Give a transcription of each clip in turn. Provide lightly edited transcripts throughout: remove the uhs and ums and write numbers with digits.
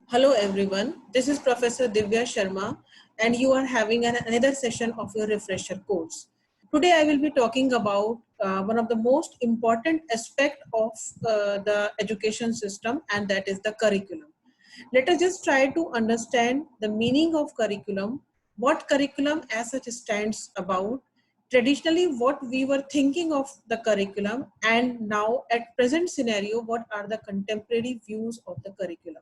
Hello everyone, this is Professor Divya Sharma and you are having another session of your refresher course. Today I will be talking about one of the most important aspect of the education system, and that is the curriculum. Let us just try to understand the meaning of curriculum, what curriculum as such stands about, traditionally what we were thinking of the curriculum, and now at present scenario what are the contemporary views of the curriculum.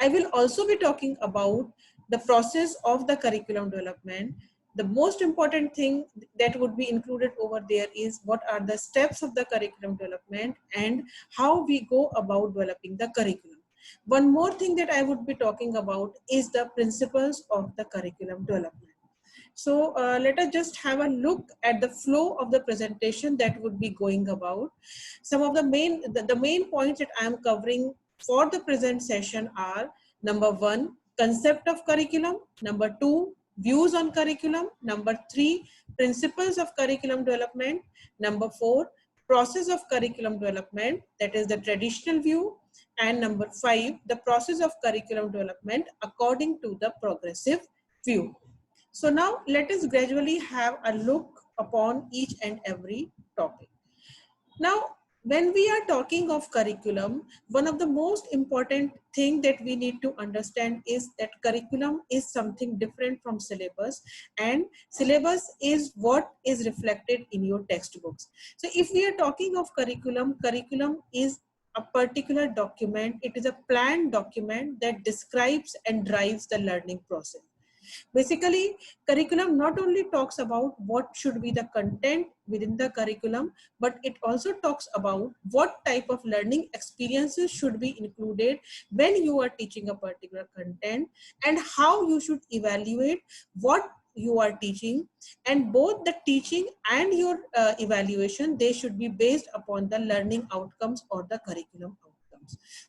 I will also be talking about the process of the curriculum development. The most important thing that would be included over there is what are the steps of the curriculum development and how we go about developing the curriculum. One more thing that I would be talking about is the principles of the curriculum development. So let us just have a look at the flow of the presentation that would be going about. Some of the main points that I am covering for the present session are: number one, concept of curriculum; number two, views on curriculum; number three, principles of curriculum development; number four, process of curriculum development, that is the traditional view; and number five, the process of curriculum development according to the progressive view. So now let us gradually have a look upon each and every topic. Now, when we are talking of curriculum, one of the most important thing that we need to understand is that curriculum is something different from syllabus, and syllabus is what is reflected in your textbooks. So if we are talking of curriculum, curriculum is a particular document. It is a planned document that describes and drives the learning process. Basically, curriculum not only talks about what should be the content within the curriculum, but it also talks about what type of learning experiences should be included when you are teaching a particular content, and how you should evaluate what you are teaching. And both the teaching and your evaluation, they should be based upon the learning outcomes or the curriculum outcomes.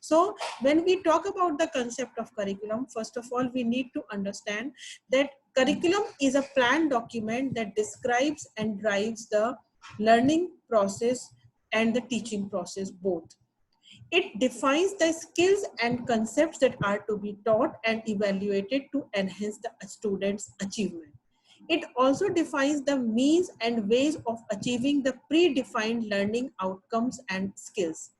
So when we talk about the concept of curriculum, first of all we need to understand that curriculum is a planned document that describes and drives the learning process and the teaching process both. It defines the skills and concepts that are to be taught and evaluated to enhance the student's achievement. It also defines the means and ways of achieving the predefined learning outcomes and skills.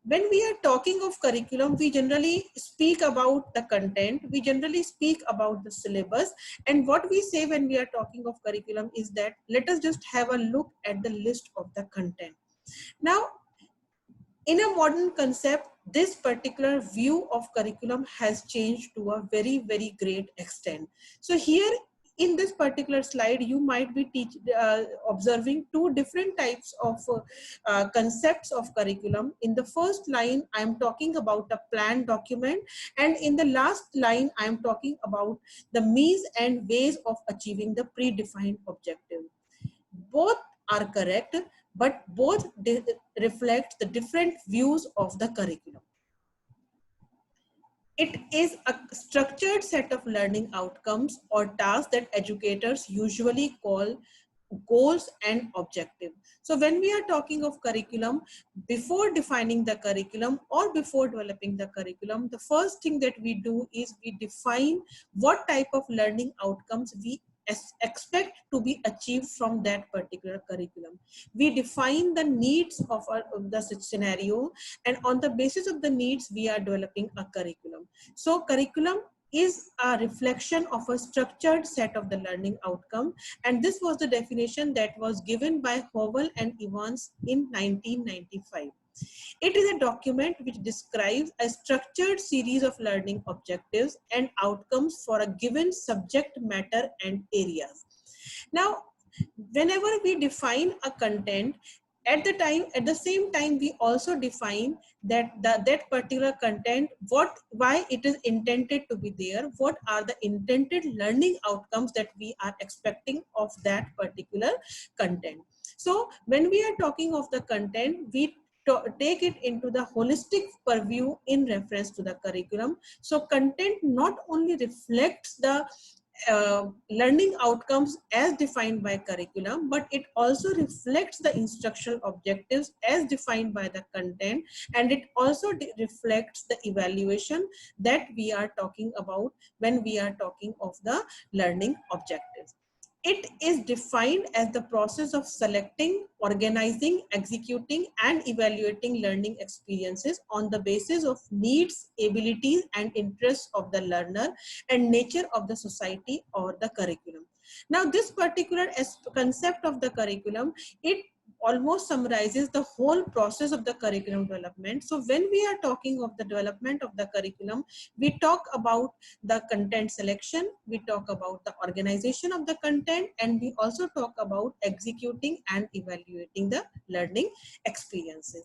When we are talking of curriculum, we generally speak about the content, we generally speak about the syllabus, and what we say when we are talking of curriculum is that let us just have a look at the list of the content. Now, in a modern concept, this particular view of curriculum has changed to a very great extent. So here in this particular slide, you might be observing two different types of concepts of curriculum. In the first line, I am talking about a planned document, and in the last line, I am talking about the means and ways of achieving the predefined objective. Both are correct, but both reflect the different views of the curriculum. It is a structured set of learning outcomes or tasks that educators usually call goals and objective. So when we are talking of curriculum, before defining the curriculum or before developing the curriculum, the first thing that we do is we define what type of learning outcomes we expect to be achieved from that particular curriculum. We define the needs of the scenario, and on the basis of the needs, we are developing a curriculum. So curriculum is a reflection of a structured set of the learning outcome, and this was the definition that was given by Howell and Evans in 1995. It is a document which describes a structured series of learning objectives and outcomes for a given subject matter and areas. Now, whenever we define a content, at the same time we also define that particular content, why it is intended to be there, what are the intended learning outcomes that we are expecting of that particular content. So when we are talking of the content, we take it into the holistic purview in reference to the curriculum. So content not only reflects the learning outcomes as defined by curriculum, but it also reflects the instructional objectives as defined by the content, and it also reflects the evaluation that we are talking about when we are talking of the learning objectives. It is defined as the process of selecting, organizing, executing, and evaluating learning experiences on the basis of needs, abilities, and interests of the learner and nature of the society or the curriculum. Now, this particular concept of the curriculum, it almost summarizes the whole process of the curriculum development. So when we are talking of the development of the curriculum, we talk about the content selection, we talk about the organization of the content, and we also talk about executing and evaluating the learning experiences.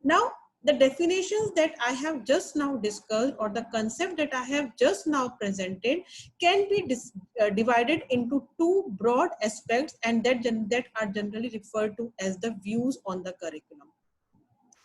Now, the definitions that I have just now discussed, or the concept that I have just now presented, can be divided into two broad aspects, and that are generally referred to as the views on the curriculum.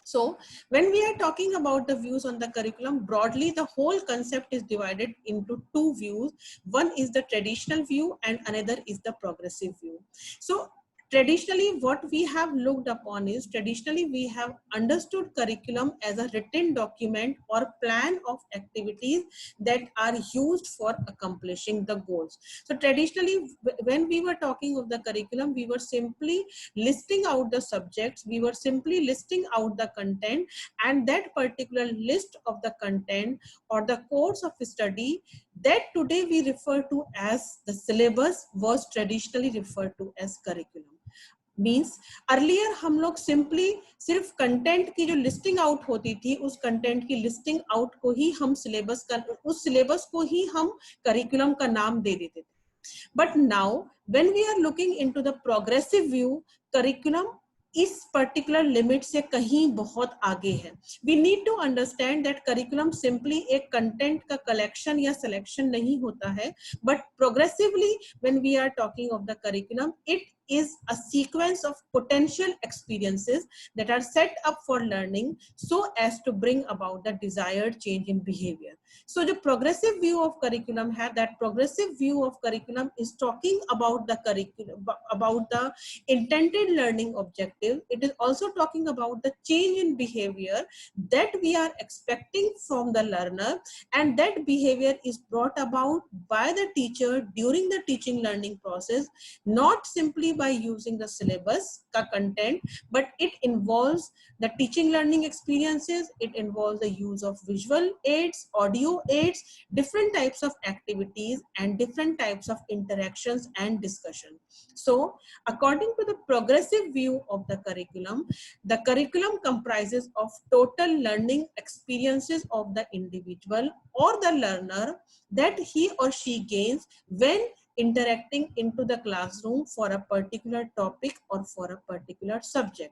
So when we are talking about the views on the curriculum, broadly the whole concept is divided into two views. One is the traditional view and another is the progressive view. So traditionally, what we have looked upon is, traditionally we have understood curriculum as a written document or plan of activities that are used for accomplishing the goals. So traditionally, when we were talking of the curriculum, we were simply listing out the subjects, we were simply listing out the content, and that particular list of the content or the course of study that today we refer to as the syllabus was traditionally referred to as curriculum. Means earlier हम लोग simply सिर्फ content की जो listing out होती थी, उस content की listing out को ही हम सिलेबस का, उस सिलेबस को ही हम करिकुलम का नाम दे देते थे. But now when we are looking into the progressive view, curriculum इस पर्टिकुलर लिमिट से कहीं बहुत आगे है. We need to understand that curriculum simply एक कंटेंट का कलेक्शन या सिलेक्शन नहीं होता है, but progressively when we are talking of the curriculum, it is a sequence of potential experiences that are set up for learning so as to bring about the desired change in behavior. So the progressive view of curriculum है, that progressive view of curriculum is talking about the curriculum, about the intended learning objective. It is also talking about the change in behavior that we are expecting from the learner, and that behavior is brought about by the teacher during the teaching learning process, not simply by using the syllabus ka content, but it involves the teaching learning experiences, it involves the use of visual aids, audio aids, different types of activities and different types of interactions and discussion. So according to the progressive view of the curriculum comprises of total learning experiences of the individual or the learner that he or she gains when interacting into the classroom for a particular topic or for a particular subject.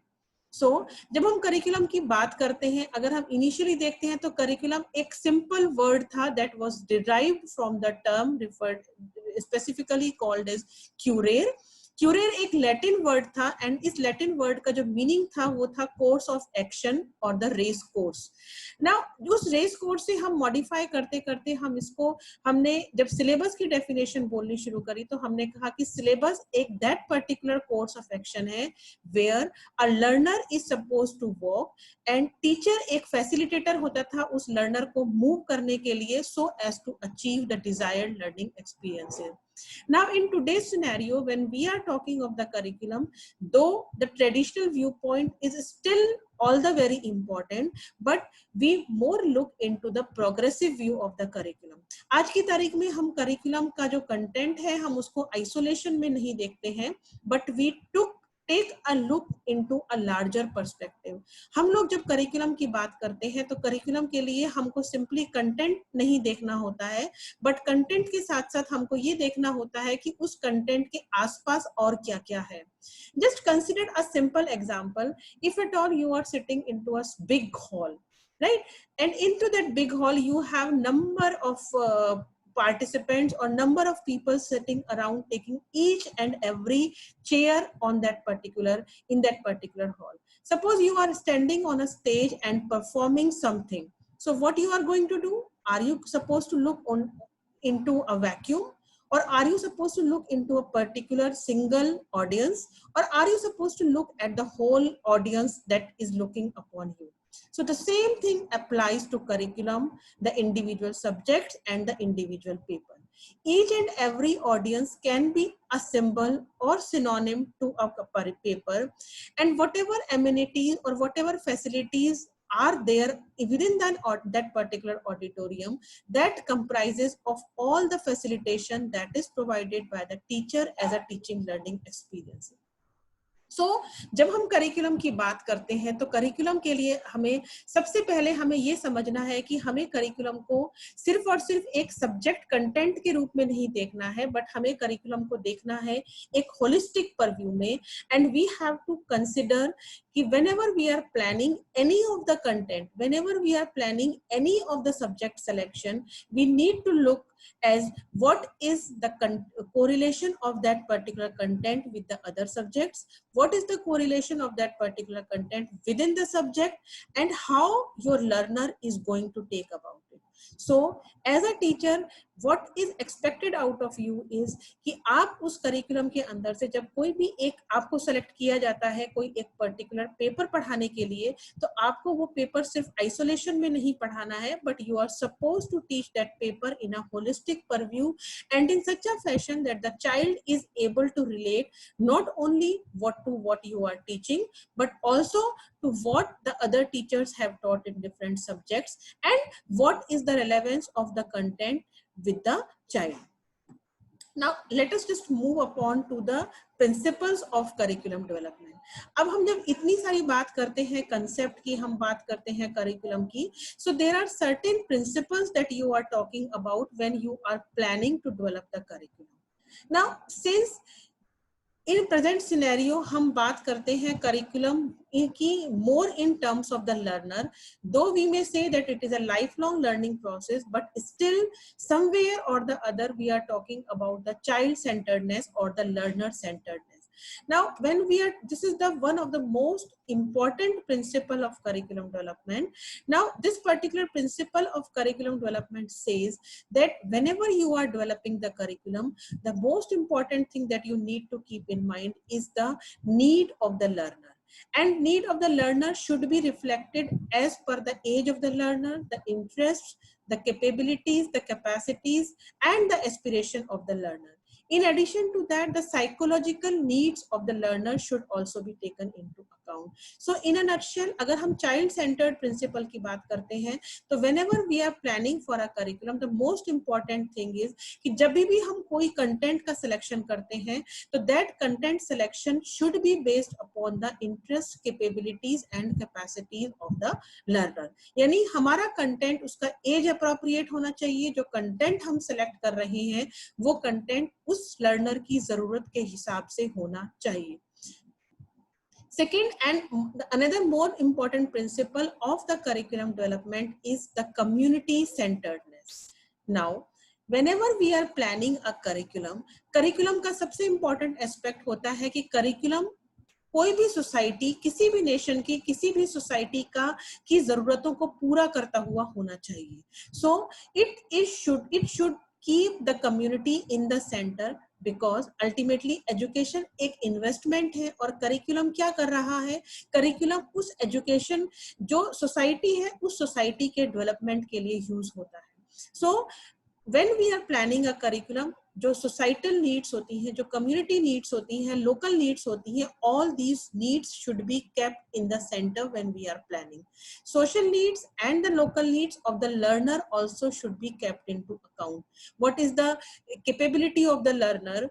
So जब हम curriculum की बात करते हैं, अगर हम initially देखते हैं तो करिकुलम एक सिंपल वर्ड था that was derived from the term referred specifically called as curere. क्यूरेर एक लैटिन वर्ड था, एंड इस लैटिन वर्ड का जो मीनिंग था वो था कोर्स ऑफ एक्शन और द रेस कोर्स. नाउ उस रेस कोर्स से हम मॉडिफाई करते करते हम इसको, हमने जब सिलेबस की डेफिनेशन बोलनी शुरू करी तो हमने कहा कि सिलेबस एक that particular course of action है where a learner is suppose to walk, and teacher एक फैसिलिटेटर होता था उस लर्नर को मूव करने के लिए so as to achieve the desired learning experiences. Now in today's scenario, when we are talking of the curriculum, though the traditional viewpoint is still all the very important, but we more look into the progressive view of the curriculum. आज की तारीख में हम curriculum का जो content है हम उसको isolation में नहीं देखते हैं, but we take a look into a larger perspective. हम लोग जब करिकुलम की बात करते हैं तो करिकुलम के लिए हमको सिंपली कंटेंट नहीं देखना होता है, बट कंटेंट के साथ साथ हमको ये देखना होता है कि उस कंटेंट के आसपास और क्या क्या है. Just consider a simple example. If at all you are sitting into a big hall, right, and into that big hall you have number of participants or number of people sitting around taking each and every chair on that particular in that particular hall. Suppose you are standing on a stage and performing something. So what you are going to do? Are you supposed to look on into a vacuum, or are you supposed to look into a particular single audience, or are you supposed to look at the whole audience that is looking upon you? So the same thing applies to curriculum, the individual subjects and the individual paper. Each and every audience can be a symbol or synonym to a paper, and whatever amenities or whatever facilities are there within that particular auditorium, that comprises of all the facilitation that is provided by the teacher as a teaching learning experience. So जब हम curriculum की बात करते हैं तो curriculum के लिए हमें सबसे पहले हमें ये समझना है कि हमें करिकुलम को सिर्फ और सिर्फ एक सब्जेक्ट कंटेंट के रूप में नहीं देखना है, बट हमें करिकुलम को देखना है एक होलिस्टिक परव्यू में. And we have to consider कि whenever we are planning any of the content, whenever we are planning any of the subject selection, we need to look as what is the correlation of that particular content with the other subjects, what is the correlation of that particular content within the subject, and how your learner is going to take about it. So as a teacher, what is expected out of you is कि आप उस curriculum के अंदर से जब कोई भी एक आपको सेलेक्ट किया जाता है कोई एक पर्टिकुलर पेपर पढ़ाने के लिए, तो आपको वो पेपर सिर्फ आइसोलेशन में नहीं पढ़ाना है, but you are suppose to teach that paper in a holistic purview and in such a fashion that the child is able to relate not only what you are teaching, but also to what the other teachers have taught in different subjects and what is the relevance of the content with the child. Now let us just move upon to the principles of curriculum development. अब हम जब इतनी सारी बात करते हैं concept की, हम बात करते हैं करिकुलम की, so there are certain principles that you are talking about when you are planning to develop the curriculum. Now since in present scenario हम बात करते हैं करिकुलम की more in terms of the learner, though we may say that it is a lifelong learning process, but still somewhere or the other we are talking about the child centeredness or the learner centeredness. Now when we are, this is the one of the most important principle of curriculum development. Now this particular principle of curriculum development says that whenever you are developing the curriculum, the most important thing that you need to keep in mind is the need of the learner. And need of the learner should be reflected as per the age of the learner, the interests, the capabilities, the capacities, and the aspiration of the learner. In addition to that, the psychological needs of the learner should also be taken into account. So in a nutshell, अगर हम child centered principle की बात करते हैं, तो whenever we are planning for a curriculum, the most important thing is कि जब भी हम कोई content का selection करते हैं, तो that content selection should be based upon the interests, capabilities and capacities of the learner. यानी हमारा content उसका age appropriate होना चाहिए, जो content हम select कर रहे हैं, वो content उस learner की जरूरत के हिसाब से होना चाहिए. Second, and another more important principle of the curriculum development is the community centeredness. Now, whenever we are planning a curriculum, curriculum का सबसे important aspect होता है कि curriculum कोई भी सोसाइटी, किसी भी नेशन की, किसी भी सोसाइटी का की जरूरतों को पूरा करता हुआ होना चाहिए. So it should keep the community in the center, because ultimately education एक इन्वेस्टमेंट है. और करिकुलम क्या कर रहा है? करिकुलम उस एजुकेशन जो सोसाइटी है उस सोसाइटी के डेवलपमेंट के लिए यूज होता है. सो when we are planning a curriculum, जो societal needs होती हैं, जो community needs होती हैं, local needs होती हैं, all these needs should be kept in the center when we are planning. Social needs and the local needs of the learner also should be kept into account. What is the capability of the learner,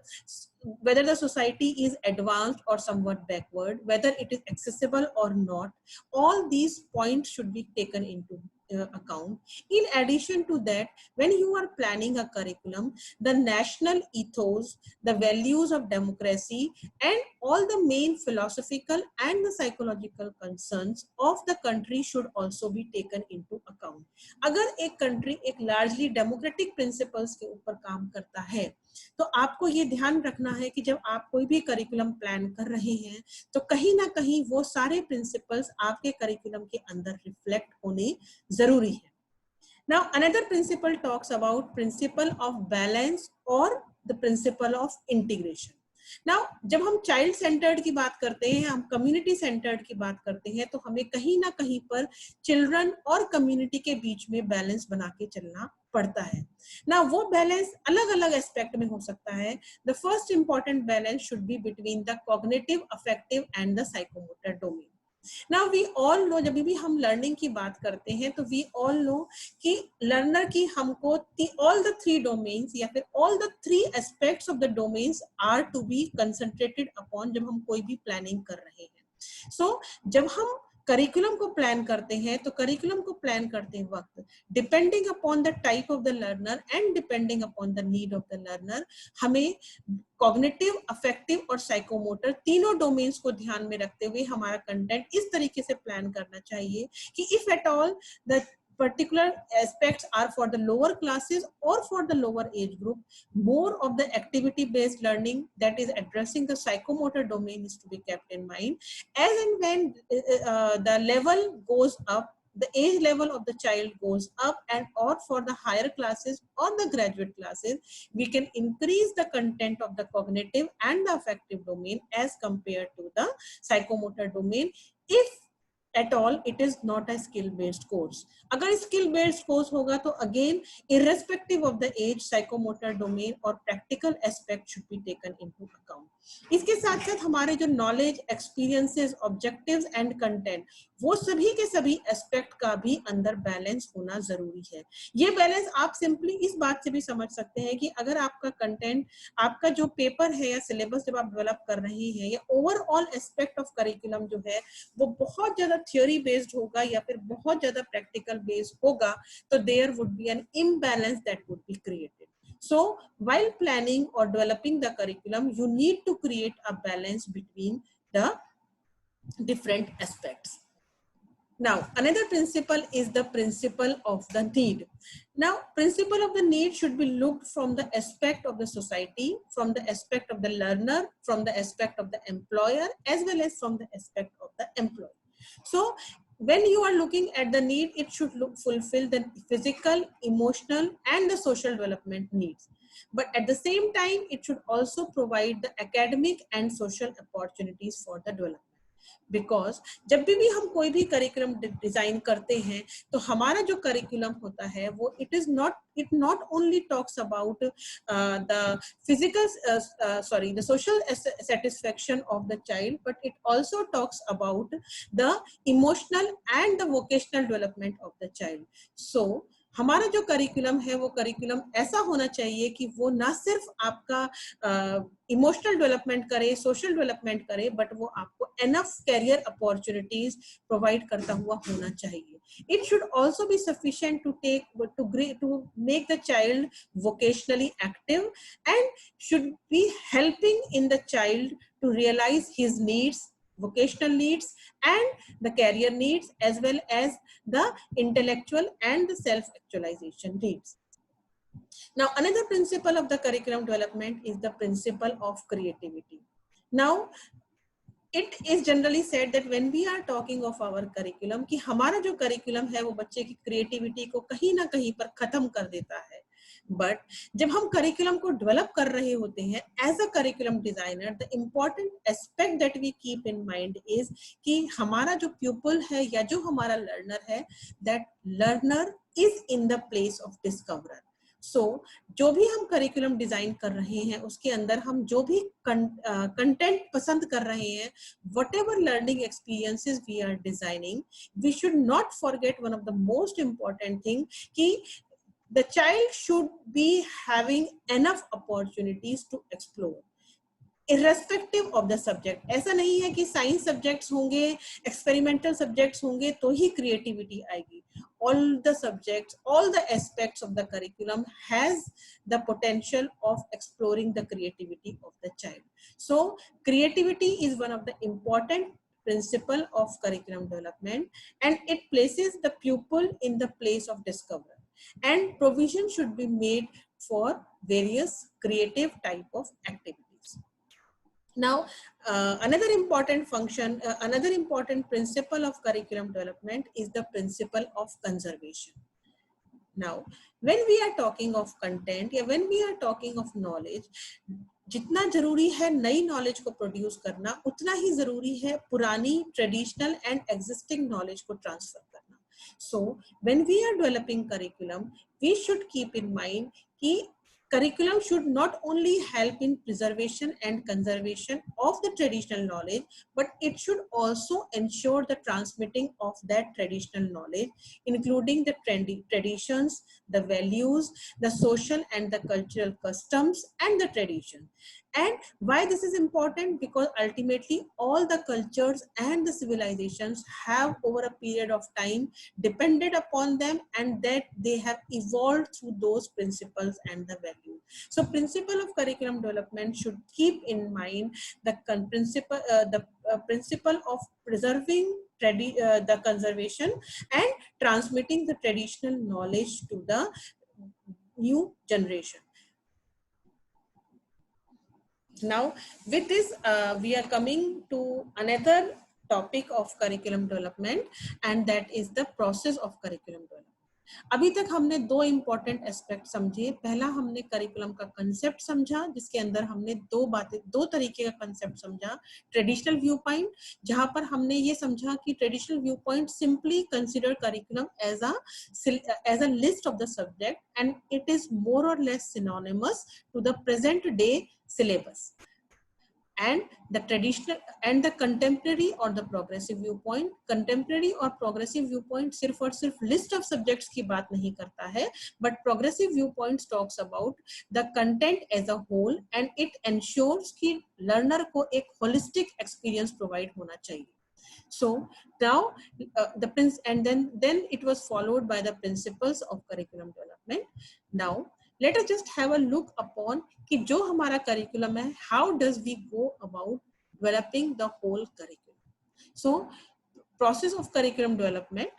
whether the society is advanced or somewhat backward, whether it is accessible or not, all these points should be taken into account. In addition to that, when you are planning a curriculum, the national ethos, the values of democracy, and all the main philosophical and the psychological concerns of the country should also be taken into account. अगर एक country एक largely democratic principles के ऊपर काम करता है, तो आपको ये ध्यान रखना है कि जब आप कोई भी करिकुलम प्लान कर रहे हैं, तो कहीं ना कहीं वो सारे प्रिंसिपल्स आपके करिकुलम के अंदर रिफ्लेक्ट होने जरूरी है. Now another principle talks about principle of balance or the principle of integration. Now, जब हम चाइल्ड सेंटर्ड की बात करते हैं, हम कम्युनिटी सेंटर्ड की बात करते हैं, तो हमें कहीं ना कहीं पर चिल्ड्रन और कम्युनिटी के बीच में बैलेंस बना के चलना पड़ता है ना. वो बैलेंस अलग अलग एस्पेक्ट में हो सकता है. The first important balance should be between the cognitive, affective and the psychomotor domain. Now we all know, जब भी हम लर्निंग की बात करते हैं तो वी ऑल नो कि लर्नर की हमको ऑल द थ्री डोमेन्स या फिर all the three aspects of the domains are to be concentrated upon जब हम कोई भी प्लानिंग कर रहे हैं. सो जब हम करिकुलम को प्लान करते हैं तो करिकुलम को प्लान करते वक्त depending upon the type of the learner and depending upon the need of the learner, हमें कॉग्निटिव, अफेक्टिव और साइकोमोटर तीनों डोमेन्स को ध्यान में रखते हुए हमारा कंटेंट इस तरीके से प्लान करना चाहिए कि if at all the particular aspects are for the lower classes or for the lower age group, more of the activity based learning that is addressing the psychomotor domain is to be kept in mind. As and when the level goes up, the age level of the child goes up, and or for the higher classes or the graduate classes, we can increase the content of the cognitive and the affective domain as compared to the psychomotor domain, if at all it is not a skill based course. अगर skill based course होगा तो again irrespective of the age, psychomotor domain और practical aspect should be taken into account. इसके साथ साथ हमारे जो knowledge, experiences, objectives and content, वो सभी के सभी aspect का भी अंदर balance होना जरूरी है. ये balance आप simply इस बात से भी समझ सकते हैं कि अगर आपका content, आपका जो पेपर है या सिलेबस जब आप डेवलप कर रहे हैं, या ओवरऑल एस्पेक्ट ऑफ करिकुलम जो है वो बहुत ज्यादा थ्योरी बेस्ड होगा या फिर बहुत ज्यादा प्रैक्टिकल बेस्ड होगा, तो there would be an imbalance that would be created. So while planning or developing the curriculum, you need to create a balance between the different aspects. Now, another principle is the principle of the need. Now, principle of the need should be looked from the aspect of the society, from the aspect of the learner, from the aspect of the employer, as well as from the aspect of the employee. So, when you are looking at the need, it should fulfill the physical, emotional, and the social development needs. But at the same time, it should also provide the academic and social opportunities for the development. Because जब भी हम कोई भी curriculum design करते हैं तो हमारा जो करिकुलम होता है वो it not only talks about the physical the social satisfaction of the child, but it also talks about the emotional and the vocational development of the child. So हमारा जो करिकुलम है वो करिकुलम ऐसा होना चाहिए कि वो ना सिर्फ आपका इमोशनल डेवलपमेंट करे, सोशल डेवलपमेंट करे, बट वो आपको एनफ कैरियर अपॉर्चुनिटीज प्रोवाइड करता हुआ होना चाहिए. It should also be sufficient to make the child vocationally active and should be helping in the child to realize his needs, vocational needs and the career needs, as well as the intellectual and the self-actualization needs. Now, another principle of the curriculum development is the principle of creativity. Now, it is generally said that when we are talking of our curriculum, कि हमारा जो curriculum है वो बच्चे की creativity को कहीं ना कहीं पर खत्म कर देता है. बट जब हम करिकुलम को डेवलप कर रहे होते हैं as a curriculum designer, the important aspect that we keep in mind is कि हमारा जो प्यूपल है या जो हमारा लर्नर है, that learner is in the place of discoverer. So जो भी हम करिकुलम डिजाइन कर रहे हैं उसके अंदर हम जो भी कंटेंट पसंद कर रहे हैं, whatever learning experiences we are designing, we should not forget one of the most important thing कि the child should be having enough opportunities to explore irrespective of the subject. ऐसा नहीं है कि science subjects होंगे, experimental subjects होंगे तो ही creativity आएगी. All the subjects, all the aspects of the curriculum has the potential of exploring the creativity of the child. So creativity is one of the important principle of curriculum development, and it places the pupil in the place of discovery. And provision should be made for various creative type of activities. Now, another important function, another important principle of curriculum development is the principle of conservation. Now, when we are talking of content या when we are talking of knowledge, जितना जरूरी है नई knowledge को produce करना, उतना ही जरूरी है पुरानी ट्रेडिशनल एंड एग्जिस्टिंग नॉलेज को ट्रांसफर करना. So when we are developing curriculum, we should keep in mind कि curriculum should not only help in preservation and conservation of the traditional knowledge, but it should also ensure the transmitting of that traditional knowledge, including the traditions, the values, the social and the cultural customs, and the tradition. And why this is important? Because ultimately all the cultures and the civilizations have over a period of time depended upon them, and that they have evolved through those principles and the values. So principle of curriculum development should keep in mind the principle of preserving the conservation and transmitting the traditional knowledge to the new generation. Now, with this, we are coming to another topic of curriculum development, and that is the process of curriculum development. अभी तक हमने दो important aspect समझे. पहला हमने curriculum का concept समझा, जिसके अंदर हमने दो तरीके का कंसेप्ट समझा. ट्रेडिशनल व्यू पॉइंट, जहां पर हमने ये समझा कि traditional viewpoint simply consider curriculum as a list of the subject, and it is more और less synonymous to the present day syllabus. And the traditional and the contemporary or the progressive viewpoint, contemporary और progressive viewpoint सिर्फ और सिर्फ list of subjects की बात नहीं करता है, but progressive viewpoint talks about the content as a whole, and it ensures कि learner को एक holistic experience provide होना चाहिए. So now the prince, and then it was followed by the principles of curriculum development. Now let us just have a look upon कि जो हमारा curriculum है, how does we go about developing the whole curriculum. So process of curriculum development,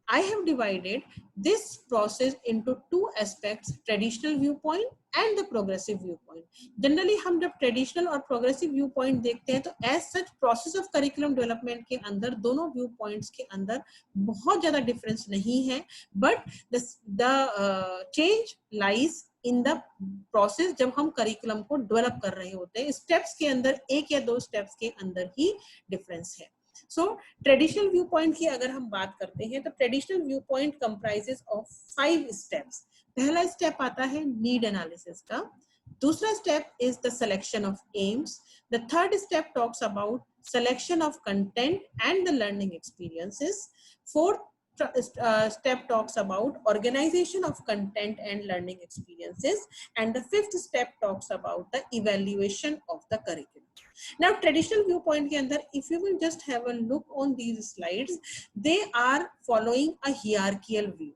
I have divided this process into two aspects, traditional viewpoint and the progressive viewpoint. Generally हम जब traditional और progressive viewpoint देखते हैं, तो as such process of curriculum development के अंदर दोनों viewpoints के अंदर बहुत ज़्यादा difference नहीं है, but the change lies in the process जब हम curriculum को develop कर रहे होते हैं. Steps के अंदर एक या दो steps के अंदर ही difference है. So traditional viewpoint की अगर हम बात करते हैं, तो traditional viewpoint comprises of 5 steps. पहला step आता है need analysis का. दूसरा step is the selection of aims. The third step talks about selection of content and the learning experiences. Fourth step talks about organization of content and learning experiences, and the fifth step talks about the evaluation of the curriculum. Now traditional viewpoint के अंदर, if you will just have a look on these slides, they are following a hierarchical view,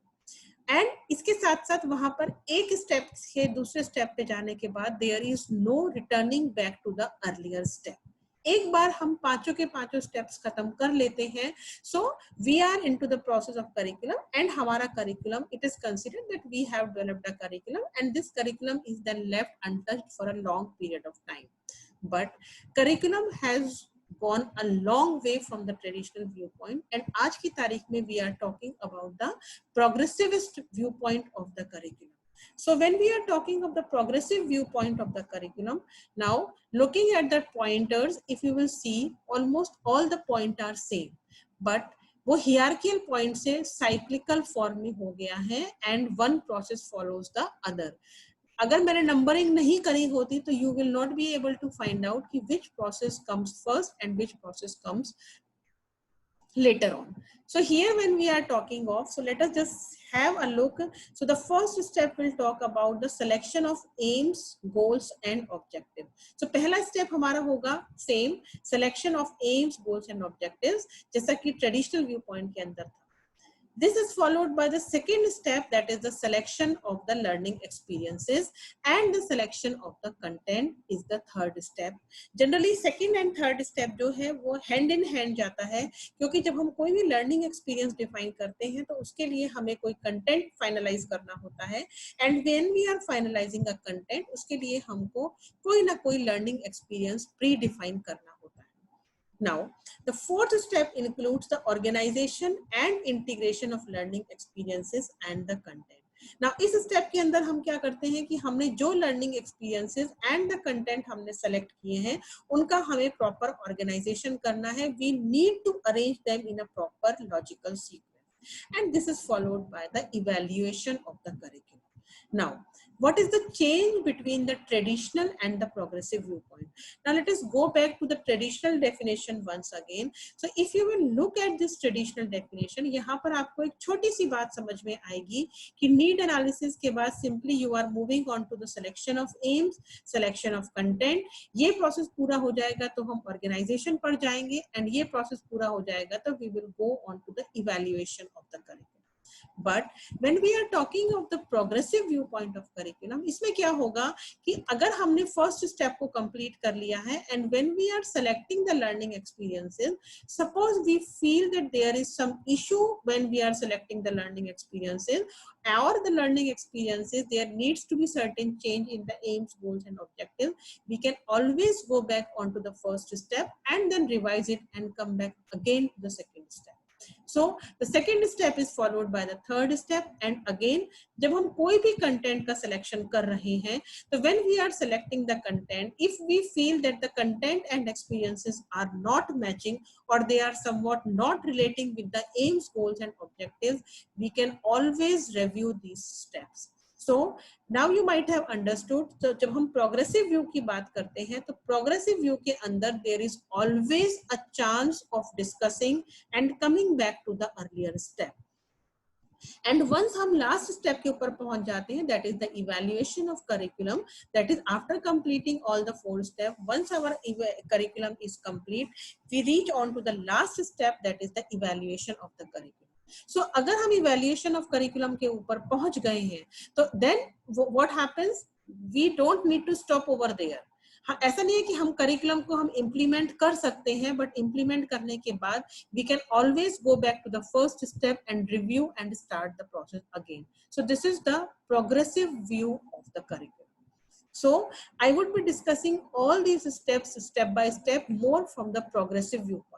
and इसके साथ साथ वहां पर एक step से दूसरे स्टेप पे जाने के बाद there is no returning back to the earlier step. एक बार हम पांचों के पांचों स्टेप्स खत्म कर लेते हैं, so we are into the process of curriculum, and हमारा curriculum, it is considered that we have developed a curriculum, and this curriculum is then left untouched for a long period of time. But curriculum has gone a long way from the traditional viewpoint, and आज की तारीख में we are talking about the progressivist viewpoint of the curriculum. So when we are talking of the progressive viewpoint of the curriculum, now looking at the pointers, if you will see, almost all the points are same, but वो hierarchical point से cyclical form में हो गया है, and one process follows the other. अगर मैंने numbering नहीं करी होती, तो you will not be able to find out कि which process comes first and which process comes later on. So here when we are talking of, so let us just have a look. So the first step will talk about the selection of aims, goals and objectives. So पहला step हमारा होगा same, selection of aims, goals and objectives, जैसा कि traditional viewpoint के अंदर था. This is followed by the second step, that is the selection of the learning experiences, and the selection of the content is the third step. Generally second and third step जो है वो hand in hand जाता है, क्योंकि जब हम कोई भी learning experience define करते हैं, तो उसके लिए हमें कोई content finalize करना होता है, and when we are finalizing a content, उसके लिए हमको कोई ना कोई learning experience pre-define करना होता है. Now, the fourth step includes the organization and integration of learning experiences and the content. ना इस स्टेप के अंदर हम क्या करते हैं कि हमने जो learning experiences and the content हमने सेलेक्ट किए हैं उनका हमें प्रॉपर ऑर्गेनाइजेशन करना है. We need to arrange them in a proper logical sequence and this is followed by the evaluation of the curriculum. Now, what is the change between the traditional and the progressive viewpoint? Now, let us go back to the traditional definition once again. So, if you will look at this traditional definition, यहाँ पर आपको एक छोटी सी बात समझ में आएगी कि need analysis के बाद simply you are moving on to the selection of aims, selection of content. ये process पूरा हो जाएगा तो हम organization पर जाएंगे and ये process पूरा हो जाएगा तो we will go on to the evaluation of the curriculum. But when we are talking of the progressive viewpoint of curriculum, इसमें क्या होगा कि अगर हमने first step को complete कर लिया है and when we are selecting the learning experiences, suppose we feel that there is some issue when we are selecting the learning experiences or the learning experiences, there needs to be certain change in the aims, goals and objectives, we can always go back onto the first step and then revise it and come back again to the second step. So the second step is followed by the third step and again जब हम कोई भी content का selection कर रहे हैं तो when we are selecting the content, if we feel that the content and experiences are not matching or they are somewhat not relating with the aims, goals and objectives, we can always review these steps. So now you might have understood. तो जब हम progressive view की बात करते हैं तो progressive view के अंदर there is always a chance of discussing and coming back to the earlier step. And once हम last step के ऊपर पहुंच जाते हैं, that is the evaluation of curriculum. That is after completing all the 4 steps, once our curriculum is complete, we reach on to the last step, that is the evaluation of the curriculum. So अगर हम evaluation of curriculum के ऊपर पहुंच गए हैं तो then what happens? We don't need to stop over there. हाँ, ऐसा नहीं है कि हम करिकुलम को हम इम्प्लीमेंट कर सकते हैं बट इम्प्लीमेंट करने के बाद we can always go back to the first step and review and start the process again. So this is the progressive view of the curriculum. So I would be discussing all these steps step by step more from the progressive viewpoint.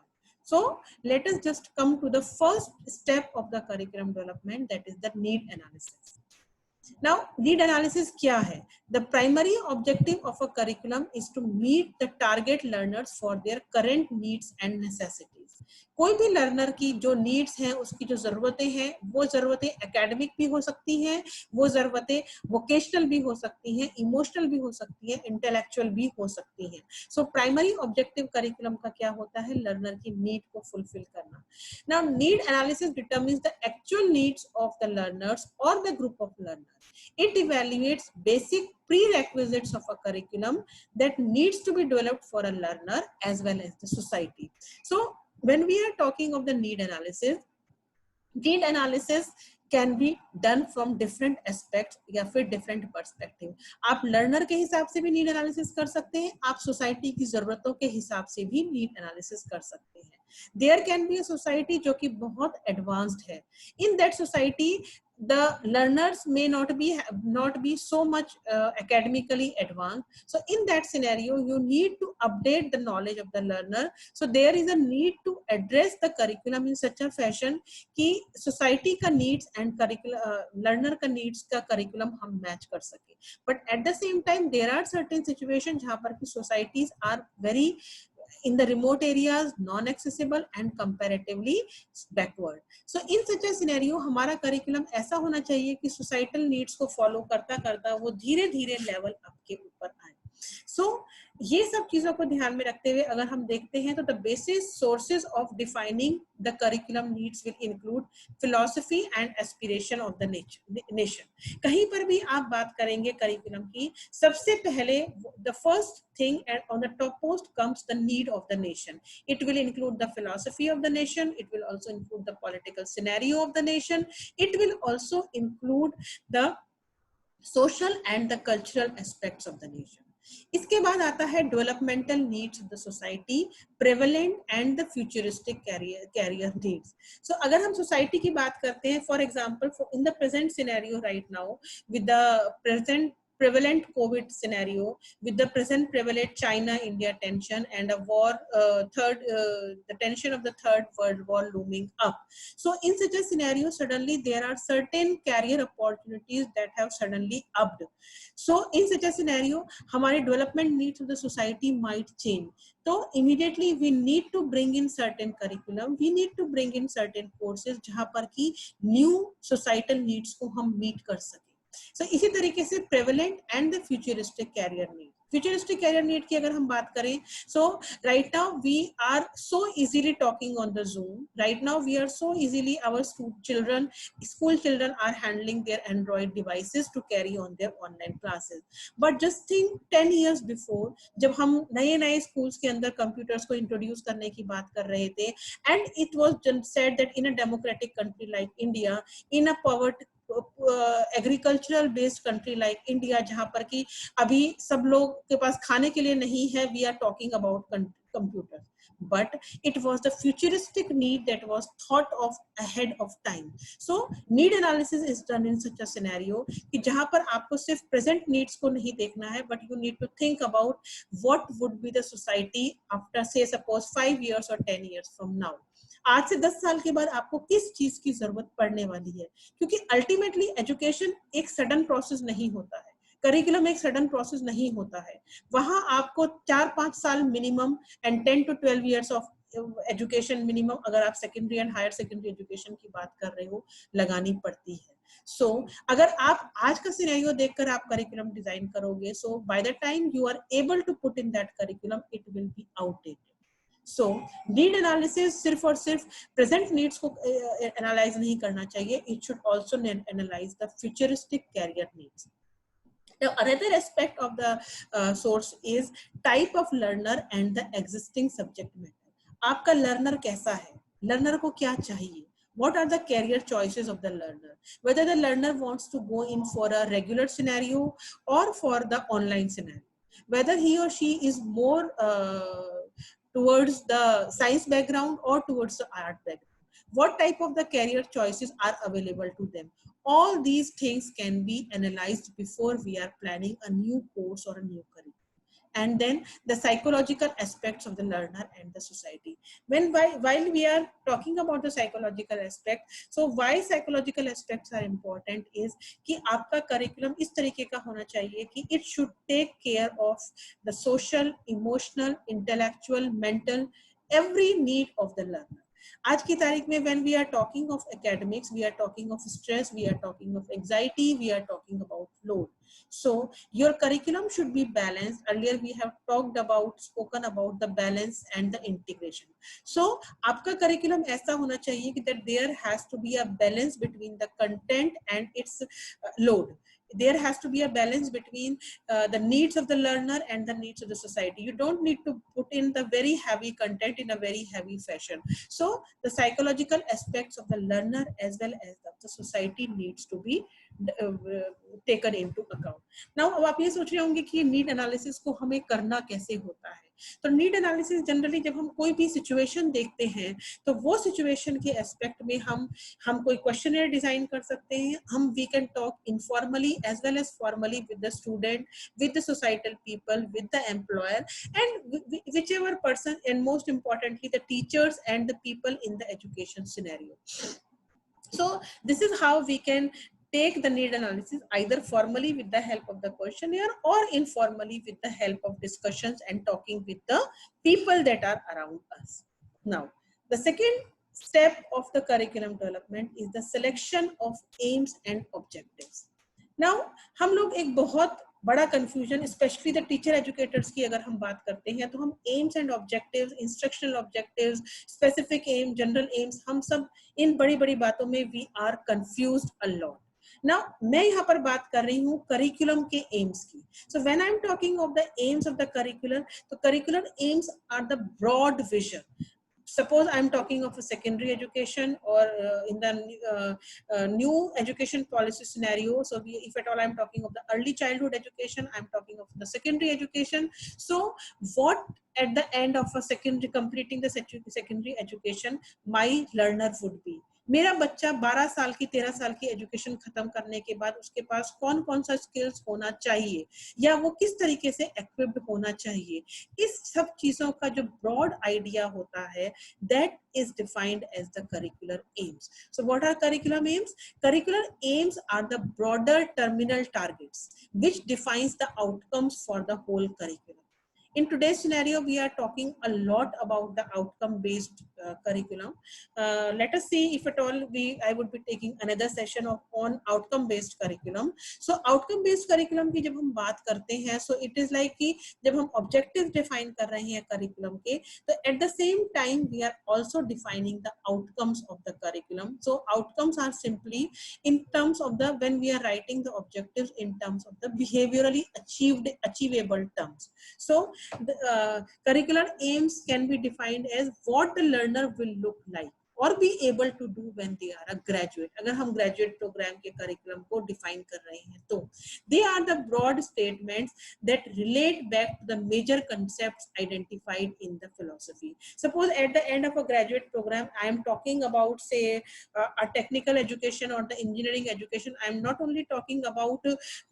So let us just come to the first step of the curriculum development, that is the need analysis. Now, need analysis क्या है? The primary objective of a curriculum is to meet the target learners for their current needs and necessities. कोई भी learner की जो needs हैं, उसकी जो जरूरतें हैं, वो जरूरतें एकेडमिक भी हो सकती हैं, वो जरूरतें वोकेशनल भी हो सकती हैं, इमोशनल भी हो सकती हैं, इंटेलेक्चुअल भी हो सकती हैं. सो प्राइमरी ऑब्जेक्टिव करिकुलम का क्या होता है? लर्नर की नीड को फुलफिल करना. Now need analysis determines the actual needs of the learners और the group of learners. It evaluates basic prerequisites of a curriculum that needs to be developed for a learner as well as the society. So when we are talking of the need analysis can be done from different aspects या फिर different perspective. आप learner के हिसाब से भी need analysis कर सकते हैं, आप society की जरूरतों के हिसाब से भी need analysis कर सकते हैं. There can be a society जो कि बहुत advanced है. In that society the learners may not be so much academically advanced. So in that scenario you need to update the knowledge of the learner. So there is a need to address the curriculum in such a fashion कि society का needs and learner का needs का curriculum हम match कर सके. But at the same time there are certain situations जहाँ पर कि societies are very in the remote areas, non-accessible and comparatively backward. So in such a scenario हमारा curriculum ऐसा होना चाहिए कि societal needs को follow करता करता वो धीरे धीरे level up के ऊपर आए. So ये सब चीजों को ध्यान में रखते हुए अगर हम देखते हैं तो the basis sources of defining the curriculum needs will include philosophy and aspiration of the nation. कहीं पर भी आप बात करेंगे curriculum की, सबसे पहले the first thing and on the top post comes the need of the nation. It will include the philosophy of the nation. It will also include the political scenario of the nation. It will also include the social and the cultural aspects of the nation. इसके बाद आता है developmental needs of the society, prevalent and the futuristic career needs. So अगर हम society की बात करते हैं, for example in the present scenario right now with the present prevalent COVID scenario, with the present prevalent China-India tension and a war, the tension of the third world war looming up. So in such a scenario, suddenly there are certain career opportunities that have suddenly upped. So in such a scenario, हमारे development needs of the society might change. So immediately we need to bring in certain curriculum, we need to bring in certain courses जहाँ पर कि new societal needs को हम meet कर सकें. So इसी तरीके से prevalent and the futuristic career need. Futuristic career need की अगर हम बात करें, so right now we are so easily talking on the Zoom. Right now we are so easily, our school children are handling their Android devices to carry on their online classes. But just think 10 years before, जब हम नए schools के अंदर computers को introduce करने की बात कर रहे थे, and it was said that in a democratic country like India, in a poverty agricultural based country like India, जहां पर कि अभी सब लोग के पास खाने के लिए नहीं है, we are talking about computer, but it was the futuristic need that was thought of ahead of time. So need analysis is done in such a scenario कि जहां पर आपको सिर्फ present needs को नहीं देखना है, but you need to think about what would be the society after say suppose 5 years or 10 years from now. आज से 10 साल के बाद आपको किस चीज की जरूरत पड़ने वाली है, क्योंकि अल्टीमेटली एजुकेशन एक सडन प्रोसेस नहीं होता है, करिकुलम एक सडन प्रोसेस नहीं होता है, वहां आपको 4-5 साल minimum and 10 to 12 years of education minimum, अगर आप secondary and higher secondary education की बात कर रहे हो, लगानी पड़ती है. सो अगर आप आज का सिनेरियो देखकर आप करिकुलम डिजाइन करोगे, so by the time you are able to put in that curriculum, it will be outdated. So need analysis सिर्फ और सिर्फ present needs को analyze नहीं करना चाहिए, it should also analyze the futuristic career needs. Now another aspect of the source is type of learner and the existing subject matter. आपका learner कैसा है, learner को क्या चाहिए, what are the career choices of the learner, whether the learner wants to go in for a regular scenario or for the online scenario, whether he or she is more towards the science background or towards the art background, what type of the career choices are available to them. All these things can be analyzed before we are planning a new course or a new curriculum. And then the psychological aspects of the learner and the society. While we are talking about the psychological aspect, so why psychological aspects are important is कि आपका curriculum इस तरीके का होना चाहिए कि it should take care of the social, emotional, intellectual, mental, every need of the learner. आज की तारीख में when we are talking of academics, we are talking of stress, we are talking of anxiety, we are talking about load. So your curriculum should be balanced. Earlier we have spoken about the balance and the integration. So आपका curriculum ऐसा होना चाहिए कि that there has to be a balance between the content and its load. There has to be a balance between the needs of the learner and the needs of the society. You don't need to put in the very heavy content in a very heavy fashion. So the psychological aspects of the learner as well as the society needs to be taken into account. Now अब आप ये सोच रहे होंगे कि need analysis को हमें करना कैसे होता है. तो नीड एनालिसिस जनरली जब हम कोई भी सिचुएशन देखते हैं, तो वो सिचुएशन के एस्पेक्ट में हम कोई क्वेश्चनर डिजाइन कर सकते हैं. हम we can talk informally as well as formally with the student, with the societal people, with the employer and whichever person, and most importantly the teachers and the people in the education scenario. So this is how we can take the need analysis either formally with the help of the questionnaire or informally with the help of discussions and talking with the people that are around us. Now, the second step of the curriculum development is the selection of aims and objectives. Now, हम लोग एक बहुत बड़ा confusion specially the teacher educators की अगर हम बात करते हैं, तो हम aims and objectives, instructional objectives, specific aim, general aims, हम सब इन बड़ी बड़ी बातों में we are confused a lot. Now, मैं यहाँ पर बात कर रही हूँ करिकुलम के एम्स की. So when I'm talking of the aims of the curriculum, the curriculum aims are the broad vision. Suppose I'm talking of a secondary education or in the new education policy scenario. So if at all I'm talking of the early childhood education, I'm talking of the secondary education. So what at the end of a secondary, completing the secondary education, my learner would be. मेरा बच्चा 12 साल की 13 साल की education खत्म करने के बाद उसके पास कौन कौन सा स्किल्स होना चाहिए या वो किस तरीके से इक्विप्ड होना चाहिए, इस सब चीजों का जो ब्रॉड आइडिया होता है, that is defined as the curricular aims. So what are curriculum aims? Curricular aims are the broader terminal targets which defines the outcomes for the whole curriculum. In today's scenario, we are talking a lot about the outcome-based curriculum. Let us see if at all I would be taking another session on outcome-based curriculum. So outcome-based curriculum की जब हम बात करते हैं, so it is like कि जब हम objectives define कर रहे हैं curriculum के, तो at the same time we are also defining the outcomes of the curriculum. So outcomes are simply in terms of the, when we are writing the objectives in terms of the behaviorally achievable terms. So the curricular aims can be defined as what the learner will look like or be able to do when they are a graduate. अगर हम graduate program के curriculum को define कर रहे हैं तो they are the broad statements that relate back to the major concepts identified in the philosophy. Suppose at the end of a graduate program I am talking about, say, a technical education or the engineering education. I am not only talking about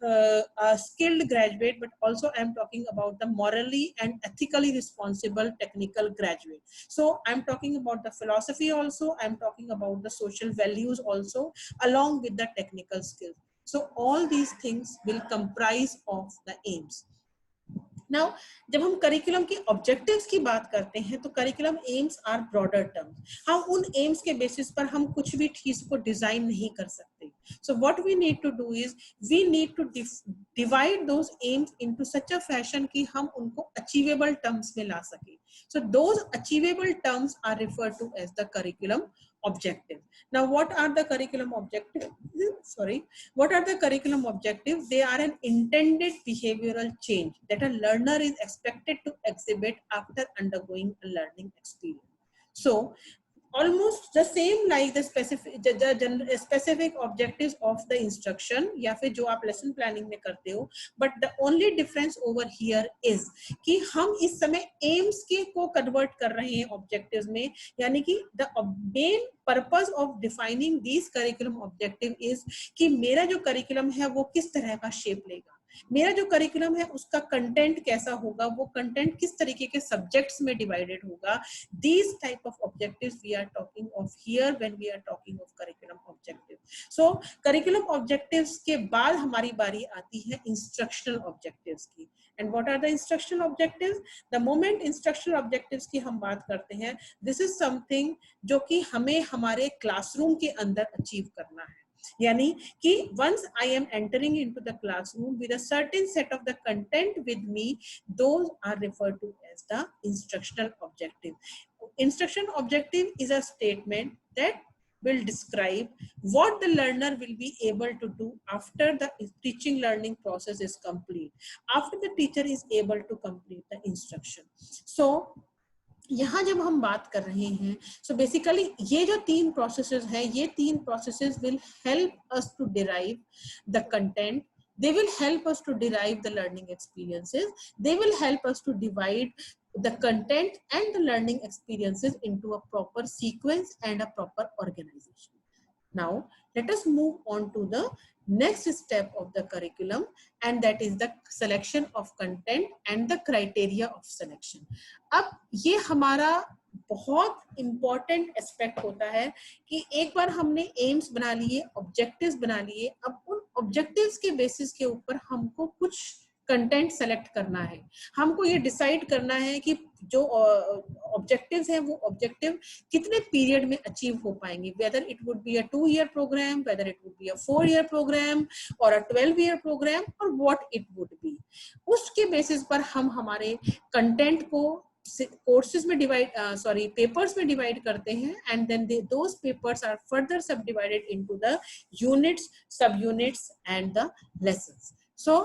a skilled graduate, but also I am talking about the morally and ethically responsible technical graduate. So I'm talking about the philosophy also, I'm talking about the social values also, along with the technical skills. So all these things will comprise of the aims. Now, जब हम curriculum के objectives की बात करते हैं तो curriculum aims are broader terms. हम उन एम्स के बेसिस पर हम कुछ भी चीज को डिजाइन नहीं कर सकते. So what we need to do is we need to divide those aims into such a fashion कि हम उनको achievable terms में ला सके. So those achievable terms are referred to as the curriculum objective. Now, what are the curriculum objectives? What are the curriculum objectives? They are an intended behavioral change that a learner is expected to exhibit after undergoing a learning experience. So almost the same like the specific objectives of the instruction या फिर जो आप lesson planning में करते हो, but the only difference over here is कि हम इस समय aims के को convert कर रहे हैं objectives में, यानी कि the main purpose of defining these curriculum objective is कि मेरा जो curriculum है वो किस तरह का shape लेगा, मेरा जो करिकुलम है उसका कंटेंट कैसा होगा, वो कंटेंट किस तरीके के सब्जेक्ट्स में डिवाइडेड होगा. These type of objectives we are talking of here when we are talking of curriculum objective. So curriculum objectives के बाद हमारी बारी आती है instructional objectives की. And what are the instructional objectives? The moment instructional objectives की हम बात करते हैं, this is something जो कि हमें हमारे क्लासरूम के अंदर अचीव करना है. यानी कि once I am entering into the classroom with a certain set of the content with me, those are referred to as the instructional objective. Instruction objective is a statement that will describe what the learner will be able to do after the teaching learning process is complete, after the teacher is able to complete the instruction. So यहाँ जब हम बात कर रहे हैं, so basically ये जो तीन processes हैं, ये तीन processes will help us to derive the content, they will help us to derive the learning experiences, they will help us to divide the content and the learning experiences into a proper sequence and a proper organization. Now let us move on to the next step of the curriculum, and that is the selection of content and the criteria of selection. अब ये हमारा बहुत important aspect होता है कि एक बार हमने aims बना लिए, objectives बना लिए, अब उन objectives के basis के ऊपर हमको कुछ कंटेंट सेलेक्ट करना है. हमको ये डिसाइड करना है कि जो ऑब्जेक्टिव्स हैं वो ऑब्जेक्टिव कितने पीरियड में अचीव हो पाएंगे, whether it would be a 2-year programme, whether it would be a 4-year programme और अ 12-year प्रोग्राम, और व्हाट इट वुड बी. उसके बेसिस पर हम हमारे कंटेंट को कोर्सेज में पेपर्स में डिवाइड करते हैं, and then those papers are further sub divided into the units, sub units and the lessons. So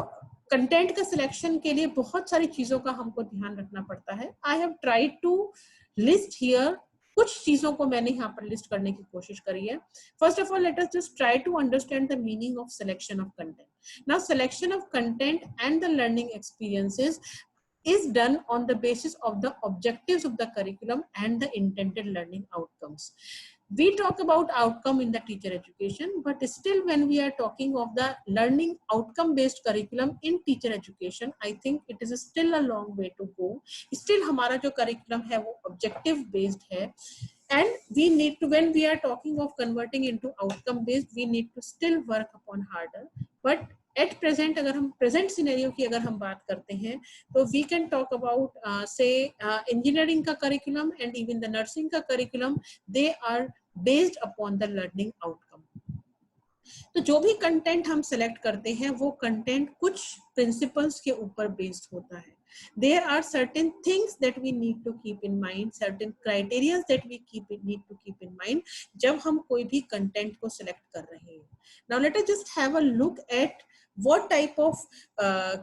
content का सिलेक्शन के लिए बहुत सारी चीजों का हमको ध्यान रखना पड़ता है. I have tried to list here, कुछ चीजों को मैंने यहाँ पर लिस्ट करने की कोशिश करी है. First of all, let us just try to understand the meaning of selection of content. Now selection of content and the learning experiences is done on the basis of the objectives of the curriculum and the intended learning outcomes. We talk about outcome in the teacher education, but still when we are talking of the learning outcome based curriculum in teacher education, I think it is still a long way to go. Still हमारा जो curriculum है वो objective based है, and we need to, when we are talking of converting into outcome based, we need to still work upon harder. But at present, अगर हम present scenario की अगर हम बात करते हैं, तो we can talk about say engineering का curriculum and even the nursing का curriculum, they are based upon the learning outcome. तो जो भी कंटेंट हम सेलेक्ट करते हैं वो कंटेंट कुछ प्रिंसिपल्स के ऊपर बेस्ड होता है. There are certain things that we need to keep in mind, certain criteria that we need to keep in mind जब हम कोई भी कंटेंट को सेलेक्ट कर रहे हैं. Now let us just have a look at what type of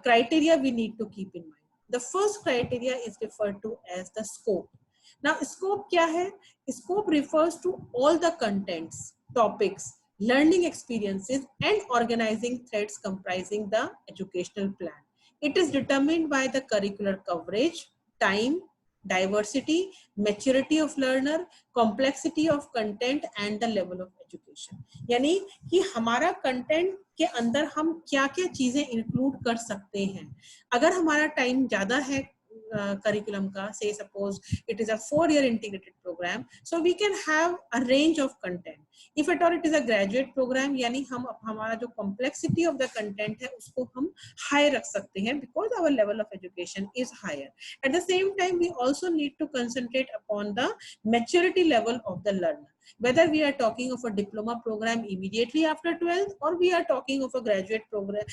criteria we need to keep in mind. The first criteria is referred to as the scope. Now scope क्या है? Scope refers to all the contents, topics, learning experiences and organizing threads comprising the educational plan. It is determined by the curricular coverage, time, diversity, maturity of learner, complexity of content and the level of education. यानी कि हमारा content के अंदर हम क्या क्या चीजें include कर सकते हैं. अगर हमारा टाइम ज्यादा है curriculum का, say suppose it is a 4-year integrated program, so we can have a range of content. If at all it is a graduate program, यानी हम हमारा जो complexity of the content है उसको हम high रख सकते हैं because our level of education is higher. At the same time, we also need to concentrate upon the maturity level of the learner. Whether we are talking of a diploma program immediately after 12th or we are talking of a graduate program,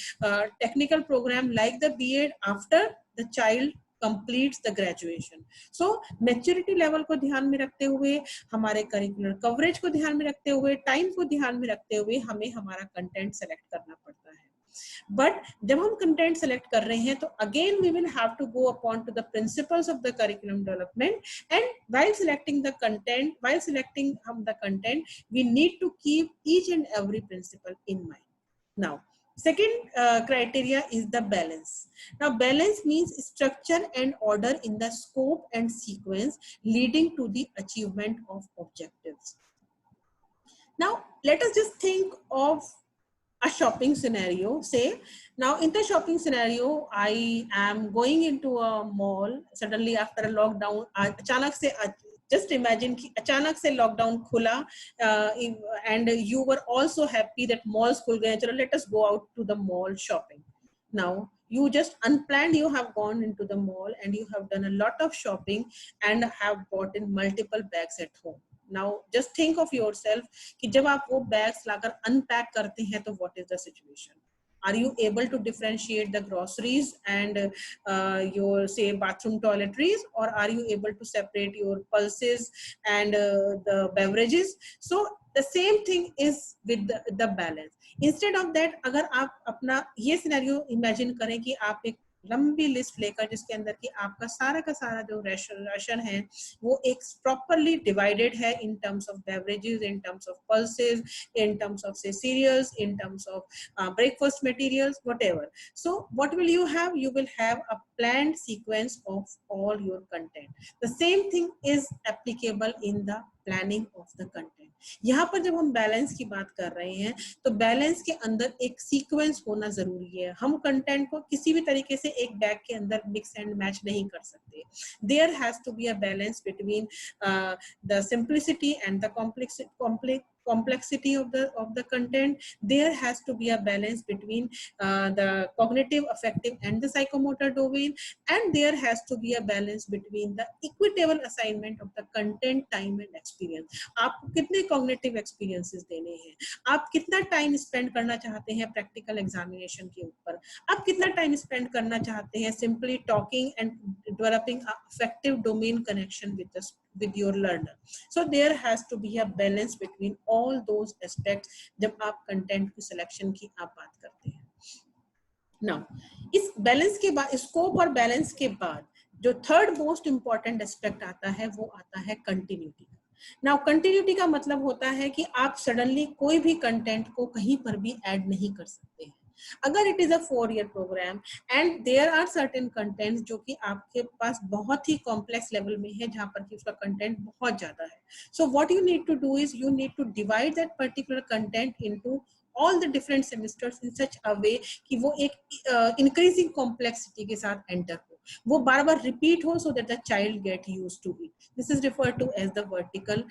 technical program like the B.Ed after the child completes the graduation. So maturity level को ध्यान में रखते हुए, हमारे curricular coverage को ध्यान में रखते हुए, time को ध्यान में रखते हुए हमें हमारा content select करना पड़ता है. But जब हम content select कर रहे हैं तो again we will have to go upon to the principles of the curriculum development, and while selecting the content, we need to keep each and every principle in mind. Now second criteria is the balance. Now balance means structure and order in the scope and sequence leading to the achievement of objectives. Now let us just think of a shopping scenario. Say now in the shopping scenario, I am going into a mall suddenly after a lockdown. अचानक से just imagine कि अचानक से lockdown खुला and you were also happy that malls खुल गए, चलो let us go out to the mall shopping. Now you just unplanned, you have gone into the mall and you have done a lot of shopping and have bought in multiple bags at home. Now just think of yourself कि जब आप वो bags लाकर unpack करते हैं तो what is the situation? Are you able to differentiate the groceries and your say bathroom toiletries, or are you able to separate your pulses and the beverages? So the same thing is with the balance. Instead of that, अगर आप अपना ये scenario imagine करें कि आप एक लंबी list लेकर जिसके अंदर कि आपका सारा का सारा जो राशन है वो एक प्रॉपरली डिवाइडेड है in terms of beverages, in terms of pulses, in terms of say cereals, in terms of breakfast materials, whatever. So what will you have? You will have a planned sequence of all your content. The same thing is applicable in the planning of the content. यहाँ पर जब हम balance की बात कर रहे हैं तो बैलेंस के अंदर एक सीक्वेंस होना जरूरी है. हम कंटेंट को किसी भी तरीके से एक बैग के अंदर मिक्स एंड मैच नहीं कर सकते. There has to be a balance between the simplicity and the complexity of the content. There has to be a balance between the cognitive, affective and the psychomotor domain, and there has to be a balance between the equitable assignment of the content, time and experience. आपको कितने cognitive experiences देने हैं, आप कितना time spend करना चाहते हैं practical examination के ऊपर, आप कितना time spend करना चाहते हैं simply talking and developing a effective domain connection with your learner. So there has to be a balance between all those aspects जब आप content की selection की आप बात करते हैं. Now इस balance के बाद, scope और balance के बाद जो third most important aspect आता है वो आता है continuity. Now continuity का मतलब होता है कि आप suddenly कोई भी content को कहीं पर भी add नहीं कर सकते हैं. अगर it is a 4 year programme and there are certain contents जो कि आपके पास बहुत ही कॉम्प्लेक्स लेवल में है, जहां पर कि उसका कंटेंट बहुत ज्यादा है, so what you need to do is you need to divide that particular content into all the different semesters in such a way कि वो एक increasing complexity के साथ enter हो, वो बार बार repeat हो, so that the child get used to it. This is referred to as the vertical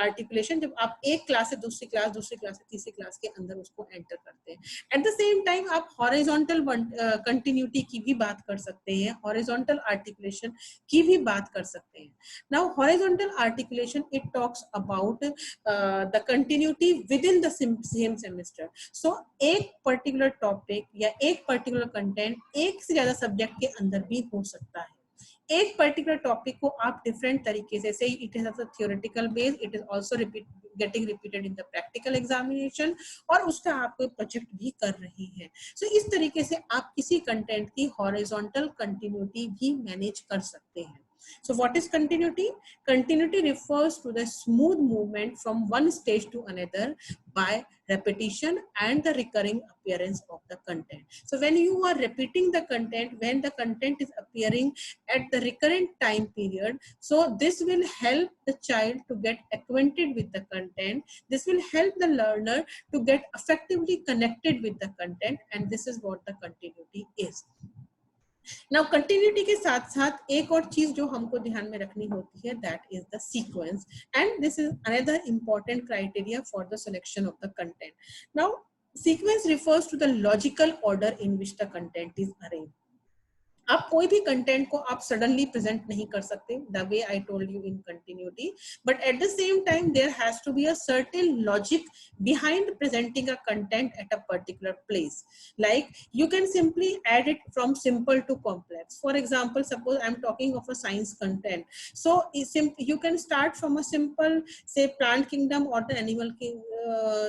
articulation. जब आप एक क्लास से दूसरी क्लास से तीसरी क्लास के अंदर उसको एंटर करते हैं. एट द सेम टाइम आप हॉरिजॉन्टल कंटिन्यूटी की भी बात कर सकते हैं, हॉरिजॉन्टल आर्टिकुलेशन की भी बात कर सकते हैं. Now horizontal articulation it talks about the continuity within the same semester. So एक पर्टिकुलर टॉपिक या एक पर्टिकुलर कंटेंट एक से ज्यादा सब्जेक्ट के अंदर भी हो सकता है. एक पर्टिकुलर टॉपिक को आप डिफरेंट तरीके से it is also theoretical base, it is also getting repeated in the practical examination, और उसका आप कोई प्रोजेक्ट भी कर रही हैं. सो इस तरीके से आप किसी कंटेंट की हॉरिजॉन्टल कंटिन्यूटी भी मैनेज कर सकते हैं. So what is continuity? Continuity refers to the smooth movement from one stage to another by repetition and the recurring appearance of the content. So when you are repeating the content, when the content is appearing at the recurrent time period, so this will help the child to get acquainted with the content. This will help the learner to get effectively connected with the content, and this is what the continuity is. Now continuity के साथ साथ एक और चीज जो हमको ध्यान में रखनी होती है, that is the sequence, and this is another important criteria for the selection of the content. Now sequence refers to the logical order in which the content is arranged. आप कोई भी कंटेंट को आप सडनली प्रेजेंट नहीं कर सकते, the way I told you in continuity, but at the same time there has to be a certain logic behind presenting a content at a particular place. Like you can simply add it from simple to complex. For example, suppose I'm talking of a science content, so you can start from a simple, say, plant kingdom or the animal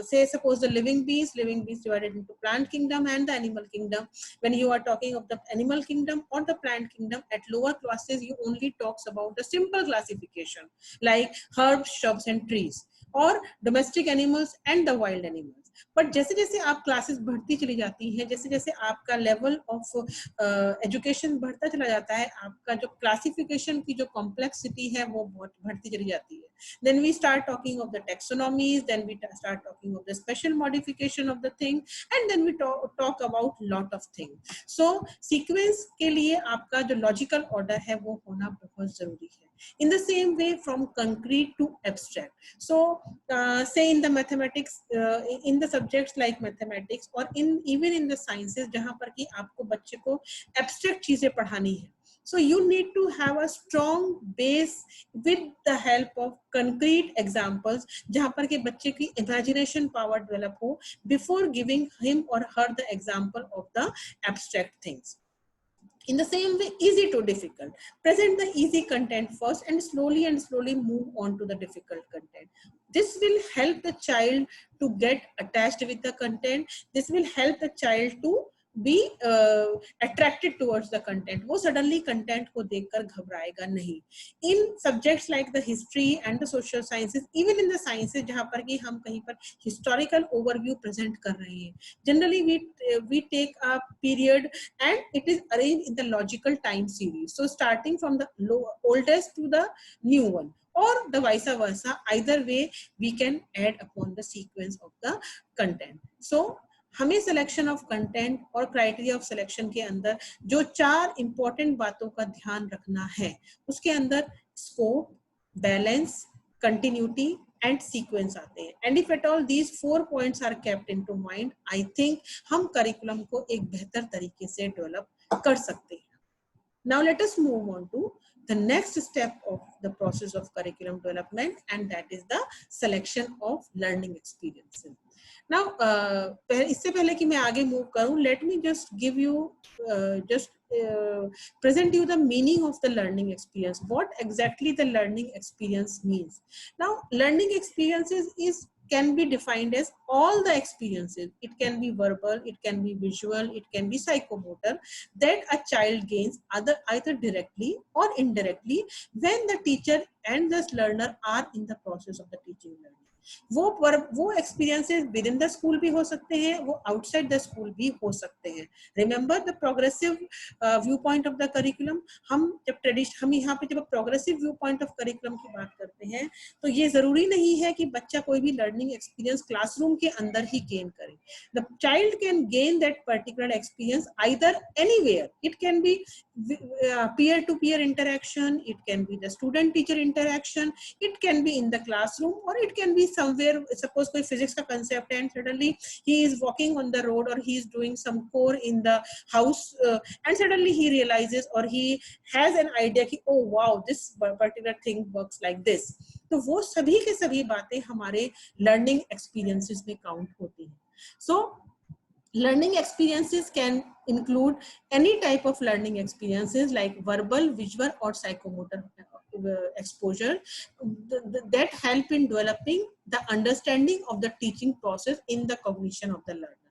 say suppose the living beings divided into plant kingdom and the animal kingdom. When you are talking of the animal kingdom or the plant kingdom, at lower classes you only talks about the simple classification like herbs, shrubs and trees, और domestic animals and the wild animals. But जैसे जैसे आप classes बढ़ती चली जाती हैं, जैसे जैसे आपका लेवल ऑफ एजुकेशन बढ़ता चला जाता है, आपका जो क्लासिफिकेशन की जो कॉम्प्लेक्सिटी है वो बहुत बढ़ती चली जाती है. Then we start talking of the taxonomies, then we start talking of the special modification of the thing, and then we talk about lot of things. So sequence के लिए आपका जो logical order है वो होना बहुत जरूरी है. In the same way, from concrete to abstract. So say in the mathematics, in the subjects like mathematics or even in the sciences जहाँ पर कि आपको बच्चे को abstract चीजें पढ़ानी है, so you need to have a strong base with the help of concrete examples जहाँ पर के बच्चे की imagination power develop हो before giving him or her the example of the abstract things. In the same way, easy to difficult. Present the easy content first and slowly move on to the difficult content. This will help the child to get attached with the content. This will help the child to be attracted towards the content. वो suddenly content को देखकर घबराएगा नहीं. In subjects like the history and the social sciences, even in the sciences जहाँ पर कि हम कहीं पर historical overview present कर रहे हैं, generally we take a period and it is arranged in the logical time series. So starting from the oldest to the new one, or the vice versa, either way we can add upon the sequence of the content. So हमें selection of content और criteria of selection के अंदर जो 4 important बातों का ध्यान रखना है, उसके अंदर scope, balance, continuity and sequence आते हैं. And if at all these 4 points are kept into mind, I think हम करिकुलम को एक बेहतर तरीके से डेवलप कर सकते हैं. Now let us move on to the next step of the process of curriculum development, and that is the selection of learning experiences. Now इससे पहले कि मैं आगे मूव करूं, let me just give you present you the meaning of the learning experience. What exactly the learning experience means. Now learning experiences can be defined as all the experiences. It can be verbal, it can be visual, it can be psychomotor, that a child gains either directly or indirectly when the teacher and the learner are in the process of the teaching learning. वो experiences with in the school भी हो सकते हैं, वो outside the school भी हो सकते हैं। Remember the progressive view point of the curriculum. हम यहाँ पे जब progressive view point of curriculum की बात करते हैं तो ये जरूरी नहीं है कि बच्चा कोई भी लर्निंग एक्सपीरियंस क्लासरूम के अंदर ही गेन करे। The child can gain that particular experience either anywhere. It can be peer to peer interaction, it can be the student teacher interaction, it can be in the classroom, or it can be somewhere, suppose koi physics ka concept and suddenly he is walking on the road, or he is doing some core in the house, and suddenly he realizes or he has an idea ki oh wow, this particular thing works like this. तो वो सभी के सभी बातें हमारे learning experiences में count होती हैं. सो learning experiences can include any type of learning experiences like verbal, visual or psychomotor exposure that help in developing the understanding of the teaching process in the cognition of the learner.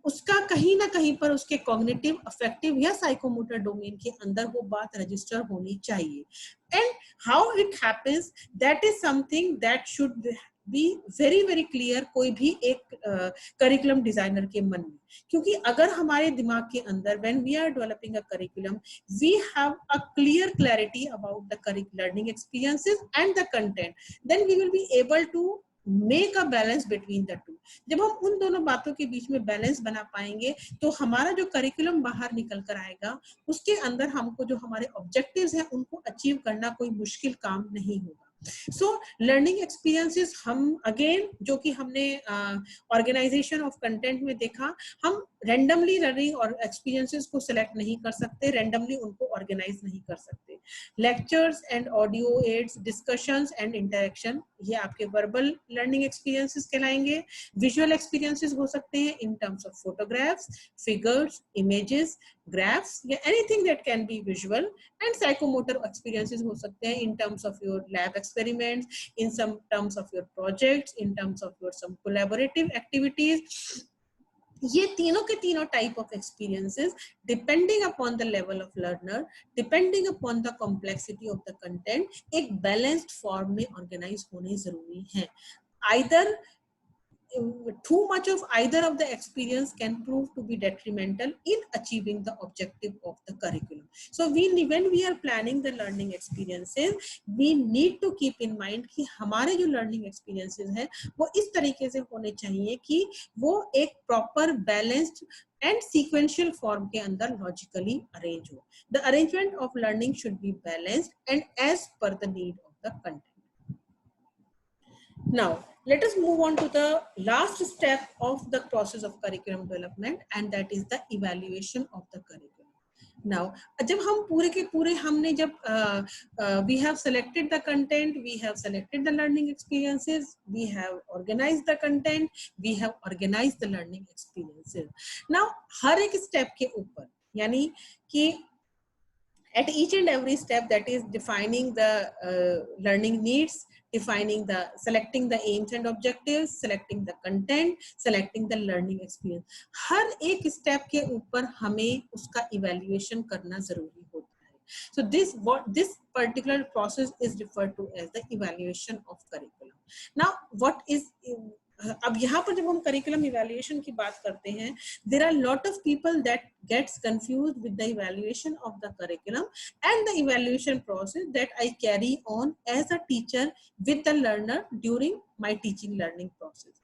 उसका कहीं ना कहीं पर उसके cognitive, affective या psychomotor domain के अंदर वो बात रजिस्टर होनी चाहिए. And how it happens, that is something that should be very very clear कोई भी एक करिकुलम डिजाइनर के मन में. क्योंकि अगर हमारे दिमाग के अंदर when we are developing a curriculum we have a clear clarity about the learning experiences and the content, then we will be able to make a balance between the two. जब हम उन दोनों बातों के बीच में बैलेंस बना पाएंगे तो हमारा जो करिकुलम बाहर निकल कर आएगा उसके अंदर हमको जो हमारे ऑब्जेक्टिव्स हैं उनको अचीव करना कोई मुश्किल काम नहीं होगा. सो लर्निंग एक्सपीरियंसेस हम अगेन जो कि हमने ऑर्गेनाइजेशन ऑफ कंटेंट में देखा, हम रैंडमली लर्निंग और एक्सपीरियंसेस को सिलेक्ट नहीं कर सकते, रैंडमली उनको ऑर्गेनाइज नहीं कर सकते. Lectures and audio aids, discussions and interaction, ये आपके वर्बल लर्निंग एक्सपीरियंसेस कहलाएंगे. विजुअल एक्सपीरियंसेस हो सकते हैं in terms of photographs, figures, images, graphs या anything that can be visual. And psychomotor experiences हो सकते हैं in terms of your lab experiments, in some terms of your projects, in terms of your some collaborative activities. ये तीनों के तीनों type of experiences depending upon the level of learner, depending upon the complexity of the content, एक balanced form में organise होने जरूरी है. Either too much of either of the experience can prove to be detrimental in achieving the objective of the curriculum. So when we are planning the learning experiences, we need to keep in mind कि हमारे जो learning experiences हैं वो इस तरीके से होने चाहिए कि वो एक proper balanced and sequential form के अंदर logically arrange हो. The arrangement of learning should be balanced and as per the need of the content. Now, let us move on to the last step of the process of curriculum development, and that is the evaluation of the curriculum. Now, जब हम पूरे के पूरे हमने जब we have selected the content, we have selected the learning experiences, we have organized the content, we have organized the learning experiences. Now, हर एक step के ऊपर यानी कि at each and every step, that is defining the learning needs, selecting the aims and objectives, selecting the content, selecting the learning experience. हर एक step के ऊपर हमें उसका evaluation करना जरूरी होता है. So this particular process is referred to as the evaluation of curriculum. Now, what is अब यहाँ पर जब हम करिकुलम इवैल्यूएशन की बात करते हैं, there are lot of people that gets confused with the evaluation of the curriculum and the evaluation process that I carry on as a teacher with the learner during my teaching learning process.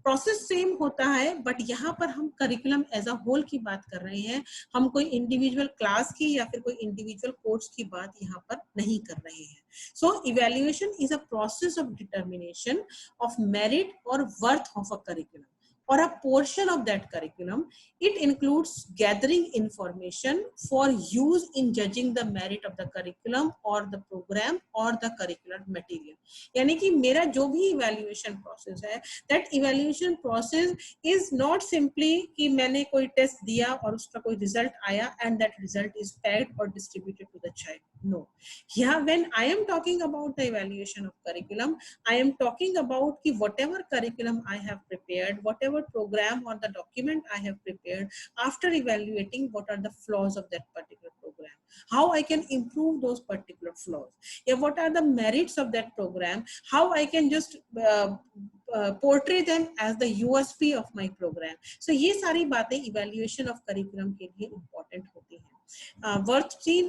Process same होता है, but यहाँ पर हम curriculum as a whole की बात कर रहे हैं, हम कोई इंडिविजुअल क्लास की या फिर कोई इंडिविजुअल कोर्स की बात यहाँ पर नहीं कर रहे हैं. So evaluation is a process of determination of merit और worth of a curriculum or a portion of that curriculum. It includes gathering information for use in judging the merit of the curriculum or the program or the curricular material. यानी कि मेरा जो भी evaluation process है, that evaluation process is not simply कि मैंने कोई test दिया और उसका कोई रिजल्ट आया and that result is pegged or distributed to the child. No. Here, when I am talking about the evaluation of curriculum, I am talking about कि whatever curriculum I have prepared, whatever program or the document I have prepared, after evaluating what are the flaws of that particular program, how I can improve those particular flaws, yeah, what are the merits of that program, how I can just portray them as the USP of my program. So ये सारी बातें evaluation of curriculum के लिए important होती हैं.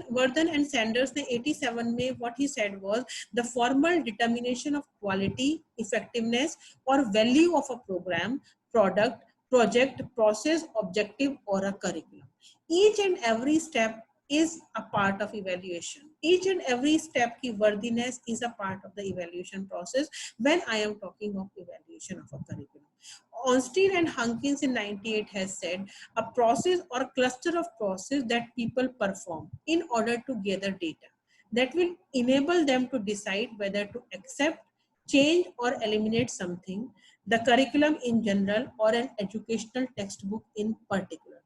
Worthen and Sanders ने 87 में what he said was the formal determination of quality, effectiveness or value of a program, product, project, process, objective or a curriculum. Each and every step is a part of evaluation. Each and every step की worthiness is a part of the evaluation process when I am talking of evaluation of a curriculum. Ornstein and Hunkins in 98 has said a process or cluster of process that people perform in order to gather data that will enable them to decide whether to accept, change or eliminate something, the curriculum in general or an educational textbook in particular.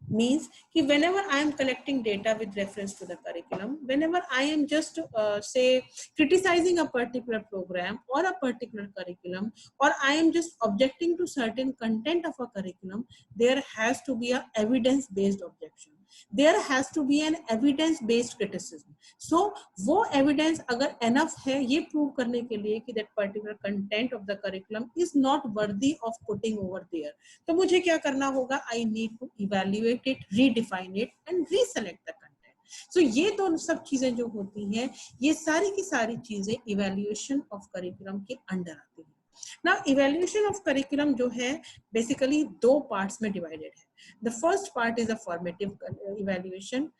Means कि whenever I am collecting data with reference to the curriculum, whenever I am just say criticizing a particular program or a particular curriculum, or I am just objecting to certain content of a curriculum, there has to be a evidence-based objection. There has to be an evidence-based criticism. So वो evidence अगर enough है ये prove करने के लिए कि that particular content of the curriculum is not worthy of putting over there, तो मुझे क्या करना होगा? I need to evaluate it, redefine it and reselect the content. So ये तो सब चीजें जो होती हैं, ये सारी की सारी चीजें evaluation of curriculum के अंडर आती हैं. Now evaluation of curriculum जो है basically दो parts में divided है. The first part is a formative evaluation.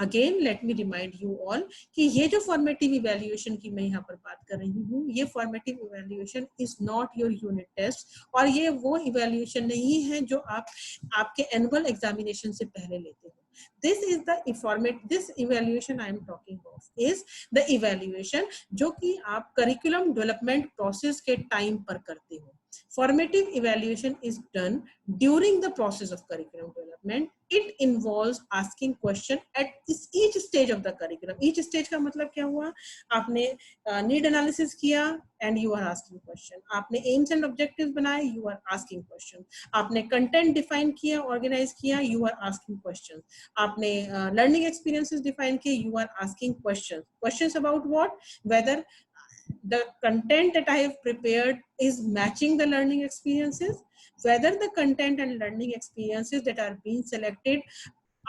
Again, let me remind you all कि ये जो formative evaluation की मैं यहाँ पर बात कर रही हूँ, ये formative evaluation is not your unit test और ये वो evaluation नहीं है जो आप आपके annual examination से पहले लेते हो. This is the this evaluation I am talking of is the evaluation जो कि आप curriculum development process के time पर करते हो. Formative evaluation is done during the process of curriculum development. It involves asking question at each stage of the curriculum. Each stage का मतलब क्या हुआ? आपने need analysis किया and you are asking question. आपने aims and objectives बनाए, you are asking question. आपने content define किया, organize किया, you are asking questions. आपने learning experiences define किए, you are asking questions. Questions about what? Whether the content that I have prepared is matching the learning experiences, whether the content and learning experiences that are being selected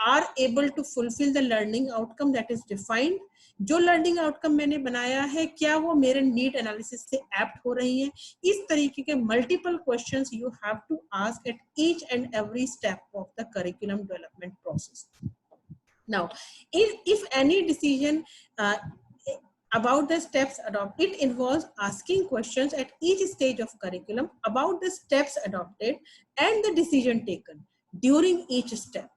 are able to fulfill the learning outcome that is defined. जो learning outcome मैंने बनाया है, क्या वो मेरे need analysis से apt हो रही है? इस तरीके के multiple questions you have to ask at each and every step of the curriculum development process. Now, if any decision about the steps adopted, it involves asking questions at each stage of curriculum about the steps adopted and the decision taken during each step.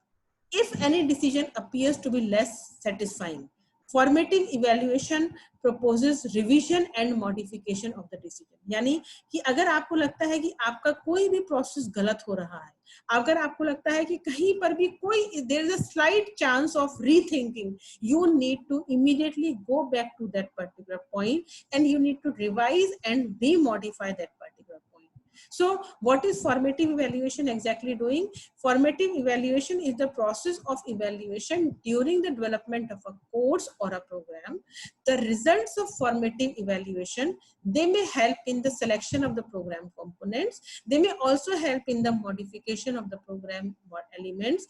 If any decision appears to be less satisfying, formative evaluation proposes revision and modification of the decision. यानी कि अगर आपको लगता है कि आपका कोई भी प्रोसेस गलत हो रहा है, अगर आपको लगता है कि कहीं पर भी कोई there is a slight chance of rethinking, you need to immediately go back to that particular point and you need to revise and re-modify that particular point. So what is formative evaluation exactly doing? Formative evaluation is the process of evaluation during the development of a course or a program. The results of formative evaluation, they may help in the selection of the program components. They may also help in the modification of the program elements.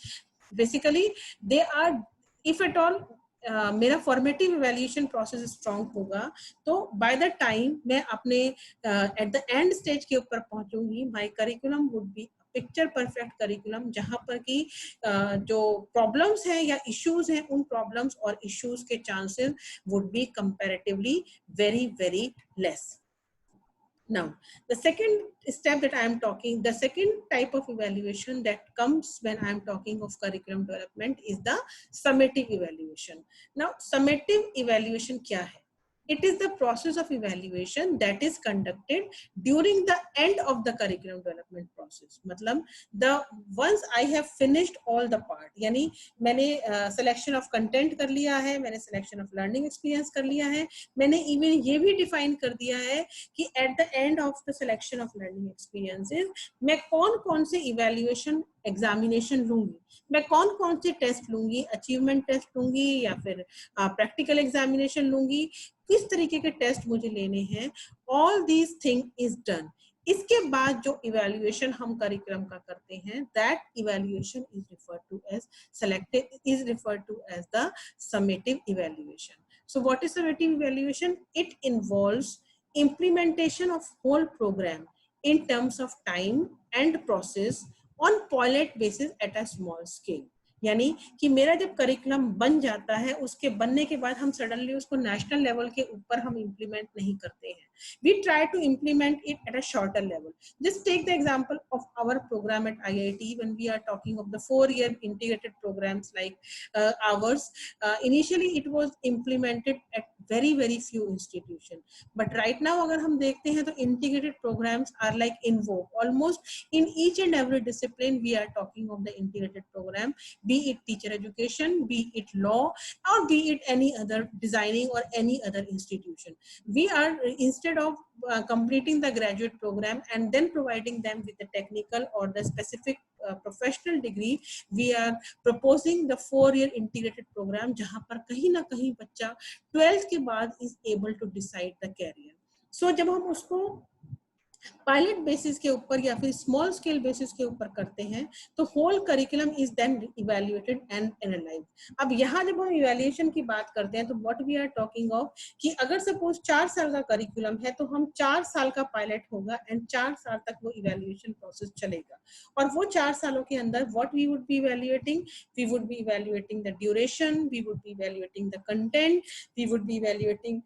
Basically, they are, if at all, मेरा formative evaluation process strong होगा तो bye the time मैं अपने at the end stage के ऊपर पहुंचूंगी, my curriculum would be picture perfect curriculum, जहां पर कि जो प्रॉब्लम्स हैं या इश्यूज हैं, उन प्रॉब्लम्स और इश्यूज के chances would be comparatively very very less. Now, the second step that I am talking, the second type of evaluation that comes when I am talking of curriculum development is the summative evaluation. Now, summative evaluation क्या है? It is the process of evaluation that is conducted during the end of the curriculum development process. मतलब the once I have finished all the part, यानी मैंने selection of content कर लिया है, मैंने selection of learning experience कर लिया है, मैंने even ये भी define कर दिया है कि at the end of the selection of learning experiences मैं कौन-कौन से evaluation एग्जामिनेशन लूंगी, मैं कौन-कौन से टेस्ट लूंगी, अचीवमेंट टेस्ट लूंगी या फिर प्रैक्टिकल एग्जामिनेशन लूंगी, किस तरीके के टेस्ट मुझे लेने हैं. All these thing is done इसके बाद जो इवैल्यूएशन हम करिकुलम का करते हैं, that evaluation is referred to as selective, is referred to as the summative evaluation. So what is summative evaluation? It involves implementation of whole program in terms of time and process on pilot basis at a small scale. यानी कि मेरा जब curriculum बन जाता है, उसके बनने के बाद हम सडनली उसको नेशनल लेवल के ऊपर हम इम्प्लीमेंट नहीं करते हैं. We try to implement it at a shorter level. Just take the example of our program at IIT when we are talking of the 4-year integrated programs like ours. Initially it was implemented at very few institutions, but right now अगर हम देखते हैं तो integrated programs are like in vogue. Almost in each and every discipline we are talking of the integrated program, be it teacher education, be it law, or be it any other designing or any other institution. We are, instead of completing the graduate program and then providing them with the technical or the specific professional degree, we are proposing the 4-year integrated program जहां पर कहीं ना कहीं बच्चा 12th के बाद is able to decide the career. So जब हम उसको पायलट बेसिस के ऊपर या फिर स्मॉल स्केल बेसिस के ऊपर करते हैं, तो whole curriculum is then evaluated and analysed. अब यहाँ जब हम इवैल्यूएशन की बात करते हैं तो what we are talking of कि अगर सपोज 4 साल का करिकुलम है तो हम 4 साल का पायलट होगा एंड 4 साल तक वो इवैल्यूएशन प्रोसेस चलेगा. और वो 4 सालों के अंदर what we would be evaluating, we would be evaluating the duration, we would be evaluating the content, we would be evaluating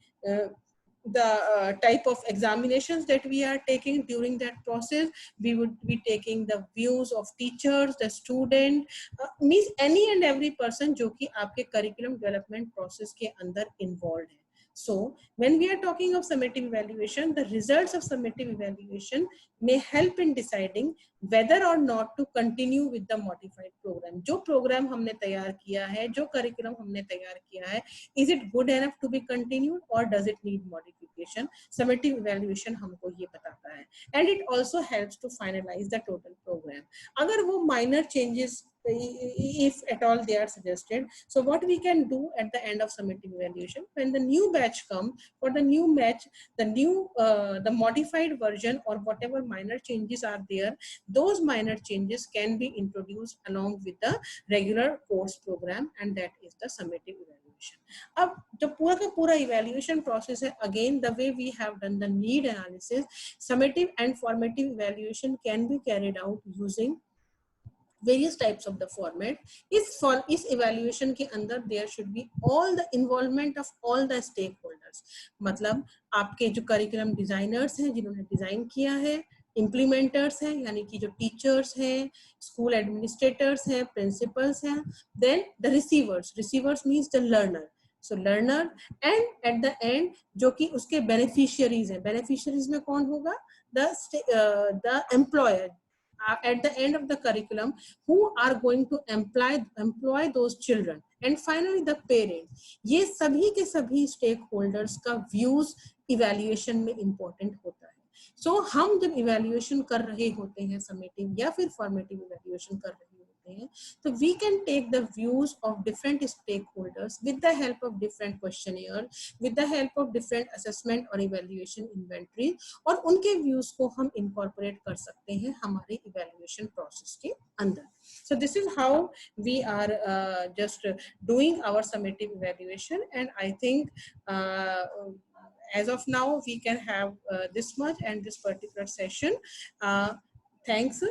the type of examinations that we are taking during that process. We would be taking the views of teachers, the student, means any and every person जो कि आपके curriculum development process के अंदर involved है. So when we are talking of summative evaluation, the results of summative evaluation may help in deciding whether or not to continue with the modified program. जो program हमने तैयार किया है, जो curriculum हमने तैयार किया है, is it good enough to be continued or does it need modification? Summative evaluation हमको ये बताता है. And it also helps to finalize the total program. अगर वो minor changes, if at all they are suggested, so what we can do at the end of summative evaluation, when the new batch come, for the new batch, the new the modified version or whatever minor changes are there, those minor changes can be introduced along with the regular course program, and that is the summative evaluation. अब जो पूरा का पूरा evaluation process है, again the way we have done the need analysis, summative and formative evaluation can be carried out using various types of the format. इस evaluation के अंदर there should be all the involvement of all the stakeholders. मतलब आपके जो curriculum designers हैं जिन्होंने design किया है, implementers हैं यानी कि जो teachers हैं, school administrators हैं, principals हैं, then the receivers means the learner. So learner, and at the end जो कि उसके beneficiaries हैं, beneficiaries में कौन होगा? The employer. At the end of the curriculum, who are going to employ those children, and finally the parents. ये सभी के सभी stakeholders का views evaluation में important होता है. So हम जब evaluation कर रहे होते हैं summative या फिर formative evaluation कर रहे होते हैं, तो we can take the views of different stakeholders with the help of different questionnaires, with the help of different assessment or evaluation inventory, और उनके views को हम incorporate कर सकते हैं हमारे evaluation process के अंदर. So this is how we are just doing our summative evaluation, and I think as of now we can have this much and this particular session. Thanks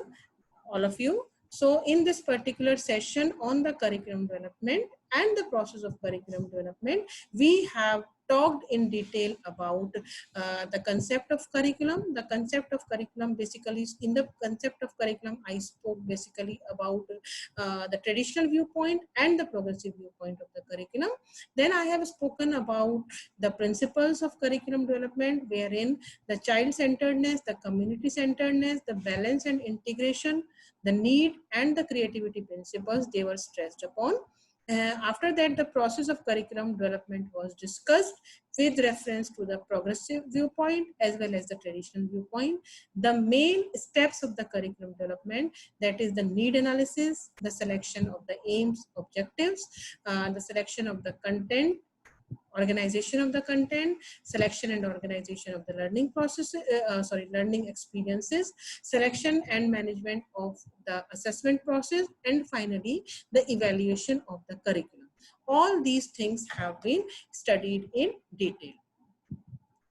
all of you. So in this particular session on the curriculum development and the process of curriculum development, we have talked in detail about the concept of curriculum. The concept of curriculum basically, in the concept of curriculum, I spoke basically about the traditional viewpoint and the progressive viewpoint of the curriculum. Then I have spoken about the principles of curriculum development, wherein the child-centeredness, the community-centeredness, the balance and integration, the need and the creativity principles, they were stressed upon. After that, the process of curriculum development was discussed with reference to the progressive viewpoint as well as the traditional viewpoint. The main steps of the curriculum development, that is the need analysis, the selection of the aims, objectives, the selection of the content, organization of the content, selection and organization of the learning process, learning experiences, selection and management of the assessment process, and finally the evaluation of the curriculum. All these things have been studied in detail.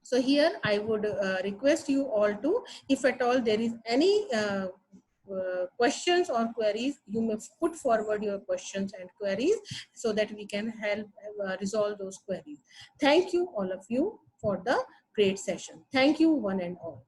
So here I would request you all to, if at all there is any questions or queries, you may put forward your questions and queries so that we can help resolve those queries. Thank you all of you for the great session. Thank you one and all.